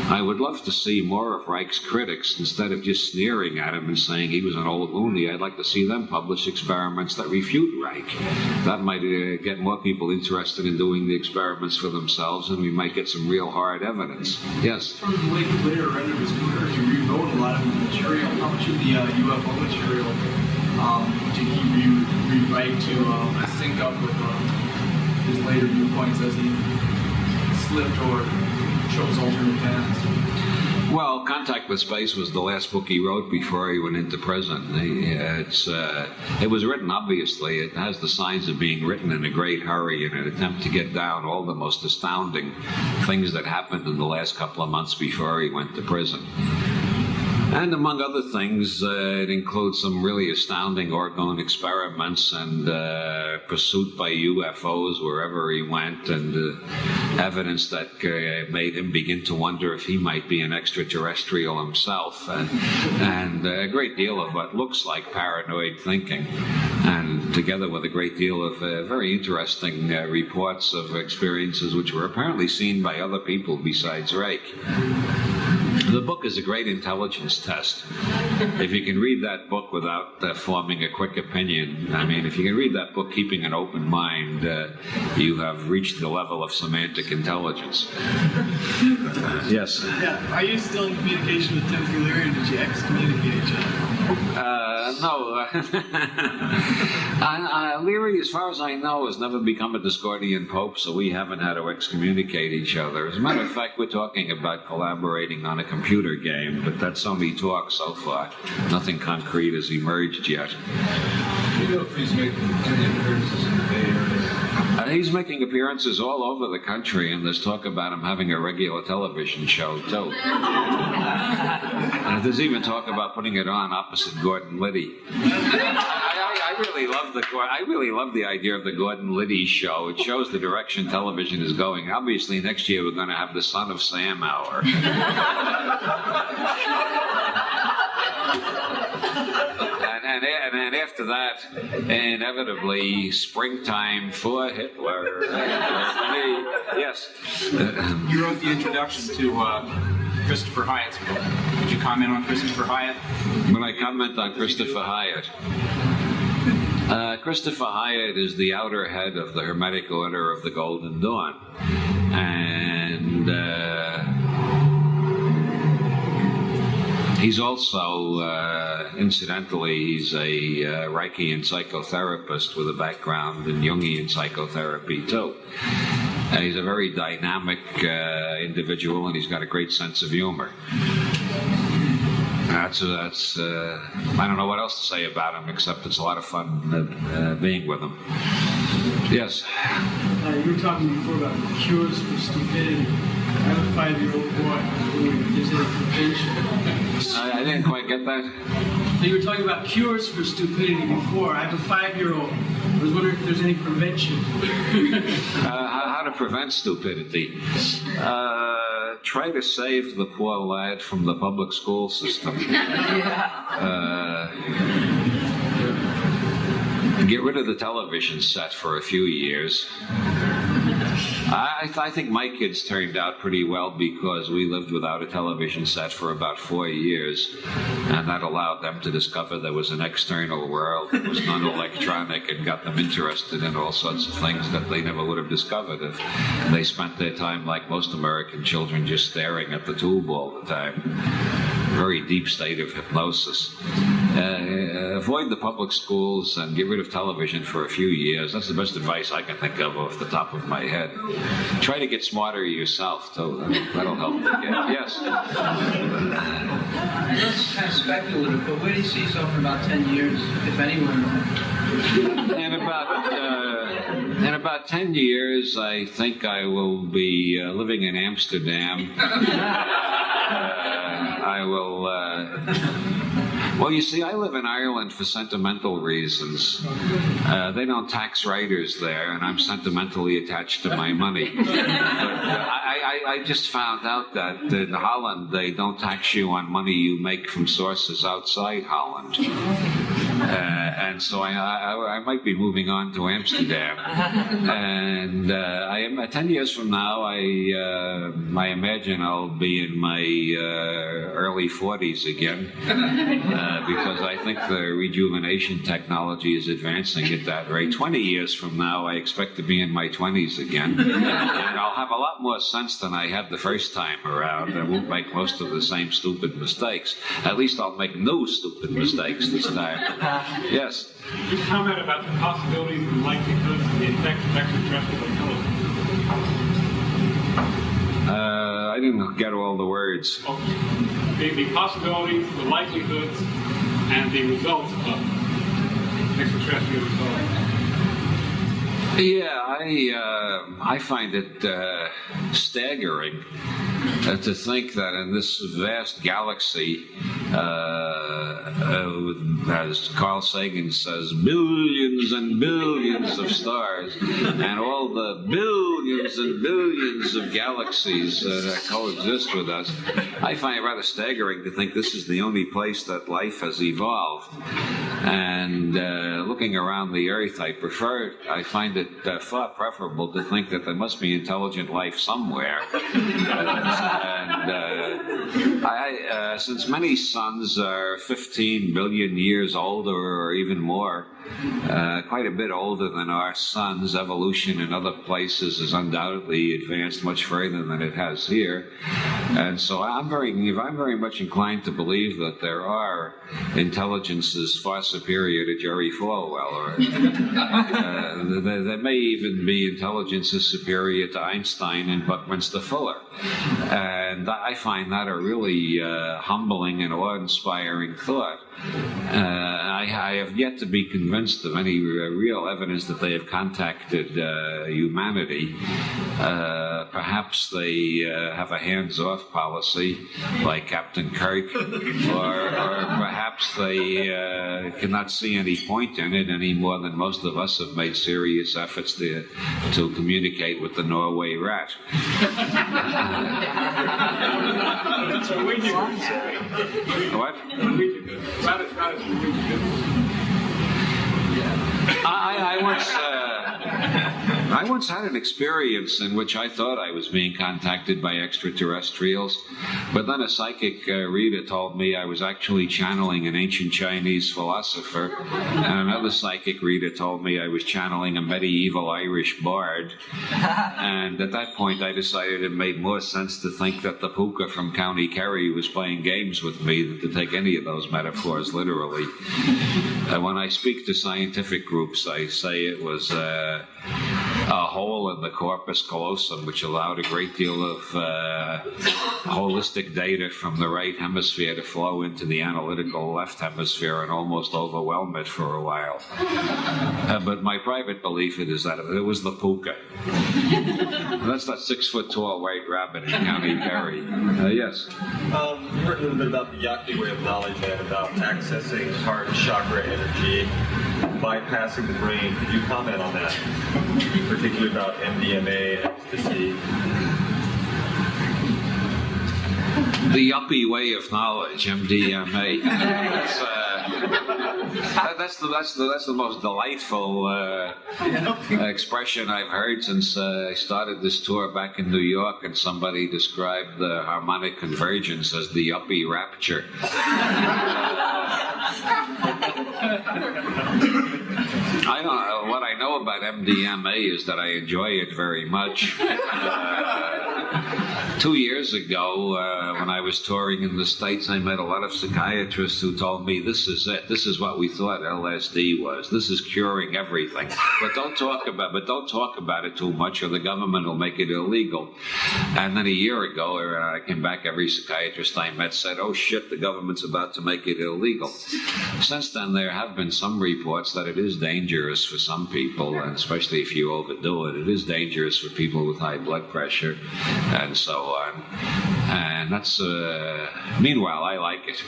I would love to see more of Reich's critics, instead of just sneering at him and saying he was an old loony. I'd like to see them publish experiments that refute Reich. That might get more people interested in doing the experiments for themselves, and we might get some real hard evidence. Yes? From the later end of his career, he rewrote a lot of the material. How much of the UFO material did he rewrite to sync up with his later viewpoints as he slipped or chose alternate paths? Well, Contact with Space was the last book he wrote before he went into prison. It was written, obviously, it has the signs of being written in a great hurry in an attempt to get down all the most astounding things that happened in the last couple of months before he went to prison. And among other things, it includes some really astounding Orgone experiments and pursuit by UFOs wherever he went, and evidence that made him begin to wonder if he might be an extraterrestrial himself, and a great deal of what looks like paranoid thinking, and together with a great deal of very interesting reports of experiences which were apparently seen by other people besides Reich. The book is a great intelligence test. If you can read that book without forming a quick opinion, I mean, if you can read that book keeping an open mind, you have reached the level of semantic intelligence. Yes? Yeah. Are you still in communication with Timothy Leary, or did you excommunicate each other? No. Leary, as far as I know, has never become a Discordian pope, so we haven't had to excommunicate each other. As a matter of fact, we're talking about collaborating on a computer game, but that's only talk so far. Nothing concrete has emerged yet. Do you know if he's making any appearances in the Bay Area? He's making appearances all over the country, and there's talk about him having a regular television show, too. There's even talk about putting it on opposite Gordon Liddy. I really love the idea of the Gordon Liddy show. It shows the direction television is going. Obviously, next year we're going to have the Son of Sam hour. And after that, inevitably, springtime for Hitler. Yes. You wrote the introduction to Christopher Hyatt's book. Would you comment on Christopher Hyatt? When I comment on Christopher Hyatt, Christopher Hyatt is the outer head of the Hermetic Order of the Golden Dawn. And he's also, incidentally, he's a Reichian psychotherapist with a background in Jungian psychotherapy, too. He's a very dynamic individual, and he's got a great sense of humor. That's I don't know what else to say about him, except it's a lot of fun being with him. Yes? You were talking before about cures for stupidity. I have a 5-year-old boy. If there's any prevention. I didn't quite get that. So you were talking about cures for stupidity before. I have a 5-year-old. I was wondering if there's any prevention. How to prevent stupidity? Try to save the poor lad from the public school system. Get rid of the television set for a few years. I think my kids turned out pretty well because we lived without a television set for about 4 years, and that allowed them to discover there was an external world that was non-electronic and got them interested in all sorts of things that they never would have discovered if they spent their time, like most American children, just staring at the tube all the time. Very deep state of hypnosis. Avoid the public schools and get rid of television for a few years. That's the best advice I can think of off the top of my head. Try to get smarter yourself, too. That'll help the kid. Yes? That's kind of speculative, but where do you see yourself in about 10 years, if anywhere? In about 10 years, I think I will be living in Amsterdam. I will... Well, you see, I live in Ireland for sentimental reasons. They don't tax writers there, and I'm sentimentally attached to my money. But I just found out that in Holland, they don't tax you on money you make from sources outside Holland. And so I might be moving on to Amsterdam. And I am 10 years from now, I imagine I'll be in my early 40s again. Because I think the rejuvenation technology is advancing at that rate. 20 years from now, I expect to be in my 20s again. And I'll have a lot more sense than I had the first time around. I won't make most of the same stupid mistakes. At least I'll make no stupid mistakes this time. Yes? Could you comment about the possibilities and likelihoods of the effects of extraterrestrial intelligence? I didn't get all the words. The possibilities, the likelihoods, and the results of extraterrestrial intelligence. Yeah, I find it staggering to think that in this vast galaxy, as Carl Sagan says, billions and billions of stars, and all the billions and billions of galaxies that coexist with us, I find it rather staggering to think this is the only place that life has evolved. And looking around the Earth, I find it far preferable to think that there must be intelligent life somewhere. And since many suns are 15 billion years older or even more, quite a bit older than our sun's evolution in other places has undoubtedly advanced much further than it has here. And so I'm very much inclined to believe that there are intelligences far superior to Jerry Falwell. Or, there may even be intelligences superior to Einstein and Buckminster Fuller. And I find that a really humbling and awe-inspiring thought. I have yet to be convinced of any real evidence that they have contacted humanity. Perhaps they have a hands-off policy, like Captain Kirk, or perhaps they cannot see any point in it any more than most of us have made serious efforts to communicate with the Norway rat. What? I I once had an experience in which I thought I was being contacted by extraterrestrials, but then a psychic reader told me I was actually channeling an ancient Chinese philosopher, and another psychic reader told me I was channeling a medieval Irish bard. And at that point I decided it made more sense to think that the puka from County Kerry was playing games with me than to take any of those metaphors literally. When I speak to scientific groups, I say it was a hole in the corpus callosum which allowed a great deal of holistic data from the right hemisphere to flow into the analytical left hemisphere and almost overwhelm it for a while. But my private belief is that it was the puka. That's that 6-foot-tall white rabbit in County Kerry. Yes? You heard a little bit about the Yakti way of knowledge and about accessing heart chakra energy, bypassing the brain. Could you comment on that? Particularly about MDMA, ecstasy. The yuppie way of knowledge, MDMA. That's the most delightful expression I've heard since I started this tour back in New York, and somebody described the harmonic convergence as the yuppie rapture. What I know about MDMA is that I enjoy it very much. 2 years ago, when I was touring in the States, I met a lot of psychiatrists who told me, this is it. This is what we thought LSD was. This is curing everything. But don't talk about it too much, or the government will make it illegal. And then a year ago, I came back, every psychiatrist I met said, oh shit, the government's about to make it illegal. Since then, there have been some reports that it is dangerous for some people, and especially if you overdo it. It is dangerous for people with high blood pressure, and so on. And that's, meanwhile, I like it.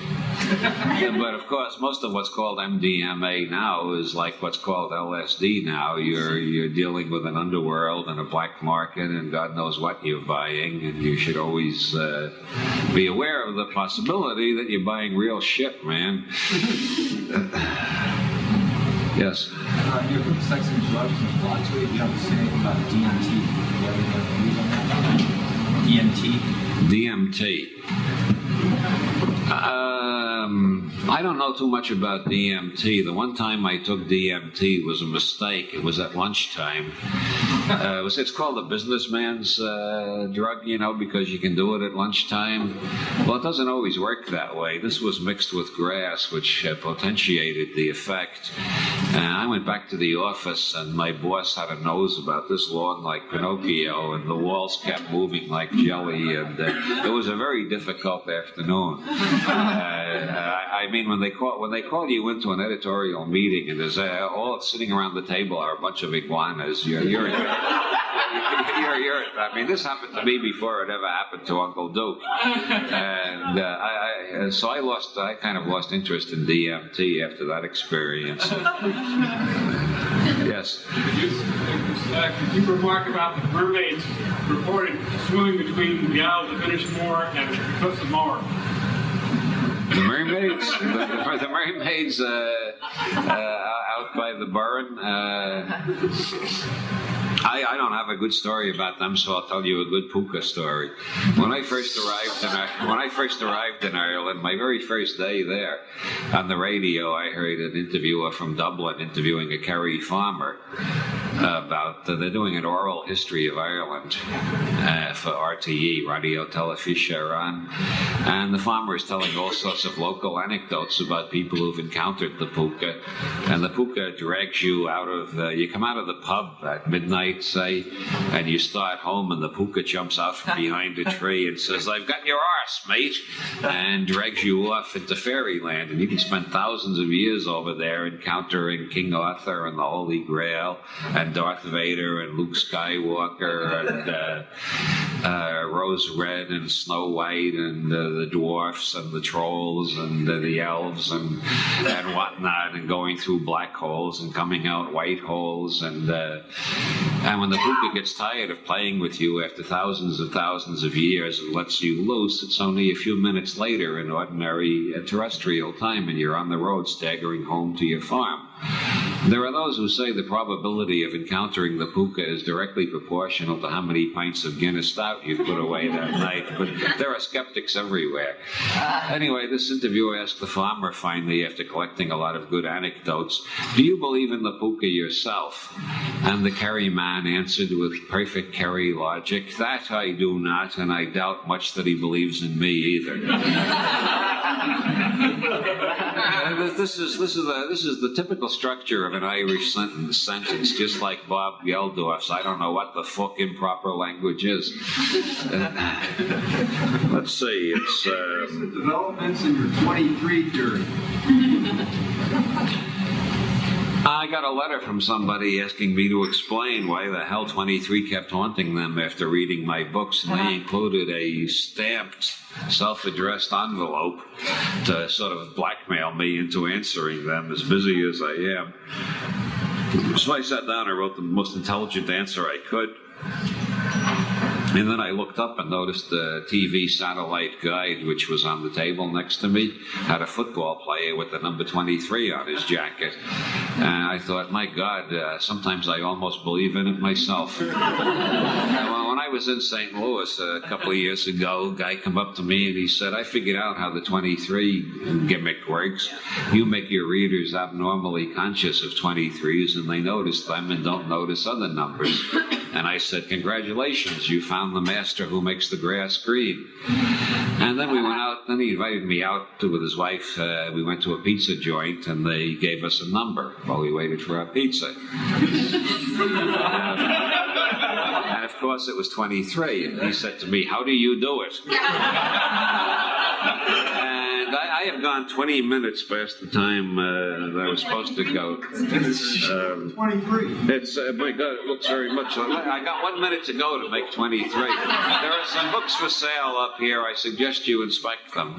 But of course, most of what's called MDMA now is like what's called LSD now. You're dealing with an underworld and a black market, and God knows what you're buying, and you should always be aware of the possibility that you're buying real shit, man. Yes? Your book, Sex and Drugs and Plot Tweet, you have to say anything about DMT. Do you have any views on that? DMT. I don't know too much about DMT. The one time I took DMT was a mistake. It was at lunchtime. It's called a businessman's drug, because you can do it at lunchtime. Well, it doesn't always work that way. This was mixed with grass, which potentiated the effect. And I went back to the office, and my boss had a nose about this long like Pinocchio, and the walls kept moving like jelly, and it was a very difficult afternoon. I mean, when they call you into an editorial meeting, and there's all sitting around the table are a bunch of iguanas. I mean, this happened to me before it ever happened to Uncle Duke, and so I kind of lost interest in DMT after that experience. Yes. Could you remark about the mermaids reported swimming between the Isle of the Finnish Moor and the Cliffs of Moher? The mermaids? The mermaids out by the burn? I don't have a good story about them, so I'll tell you a good puka story. When I first arrived in Ireland, my very first day there, on the radio, I heard an interviewer from Dublin interviewing a Kerry farmer about they're doing an oral history of Ireland for RTE, Radio Telefisha Iran, and the farmer is telling all sorts of local anecdotes about people who've encountered the puka, and the puka drags you out of you come out of the pub at midnight, say, and you start home, and the puka jumps out from behind a tree and says, "I've got your arse, mate," and drags you off into fairyland, and you can spend thousands of years over there encountering King Arthur and the Holy Grail and Darth Vader and Luke Skywalker and Rose Red and Snow White and the dwarfs and the trolls and the elves and whatnot, and going through black holes and coming out white holes, and when the puka gets tired of playing with you after thousands of years and lets you loose, it's only a few minutes later in ordinary terrestrial time, and you're on the road staggering home to your farm. There are those who say the probability of encountering the puka is directly proportional to how many pints of Guinness stout you put away that night, but there are skeptics everywhere. Anyway, this interviewer asked the farmer finally, after collecting a lot of good anecdotes, "Do you believe in the puka yourself?" And the Kerry man answered with perfect Kerry logic, "That I do not, and I doubt much that he believes in me either." This is the typical structure of an Irish sentence, just like Bob Geldof's. I don't know what the fuck improper language is. Let's see. It's developments in your 23 theory. I got a letter from somebody asking me to explain why the hell 23 kept haunting them after reading my books, and they included a stamped, self-addressed envelope to sort of blackmail me into answering them, as busy as I am. So I sat down and wrote the most intelligent answer I could. And then I looked up and noticed the TV satellite guide, which was on the table next to me, had a football player with the number 23 on his jacket. And I thought, my God, sometimes I almost believe in it myself. When I was in St. Louis a couple of years ago, a guy came up to me and he said, "I figured out how the 23 gimmick works. You make your readers abnormally conscious of 23s, and they notice them and don't notice other numbers." And I said, "Congratulations, you found the master who makes the grass green." And then we went out, then he invited me out with his wife. We went to a pizza joint, and they gave us a number while we waited for our pizza. And of course it was 23, and he said to me, "How do you do it?" And I have gone 20 minutes past the time that I was supposed to go. 23. It's, my God, it looks very much like, I got 1 minute to go to make 23. There are some books for sale up here. I suggest you inspect them.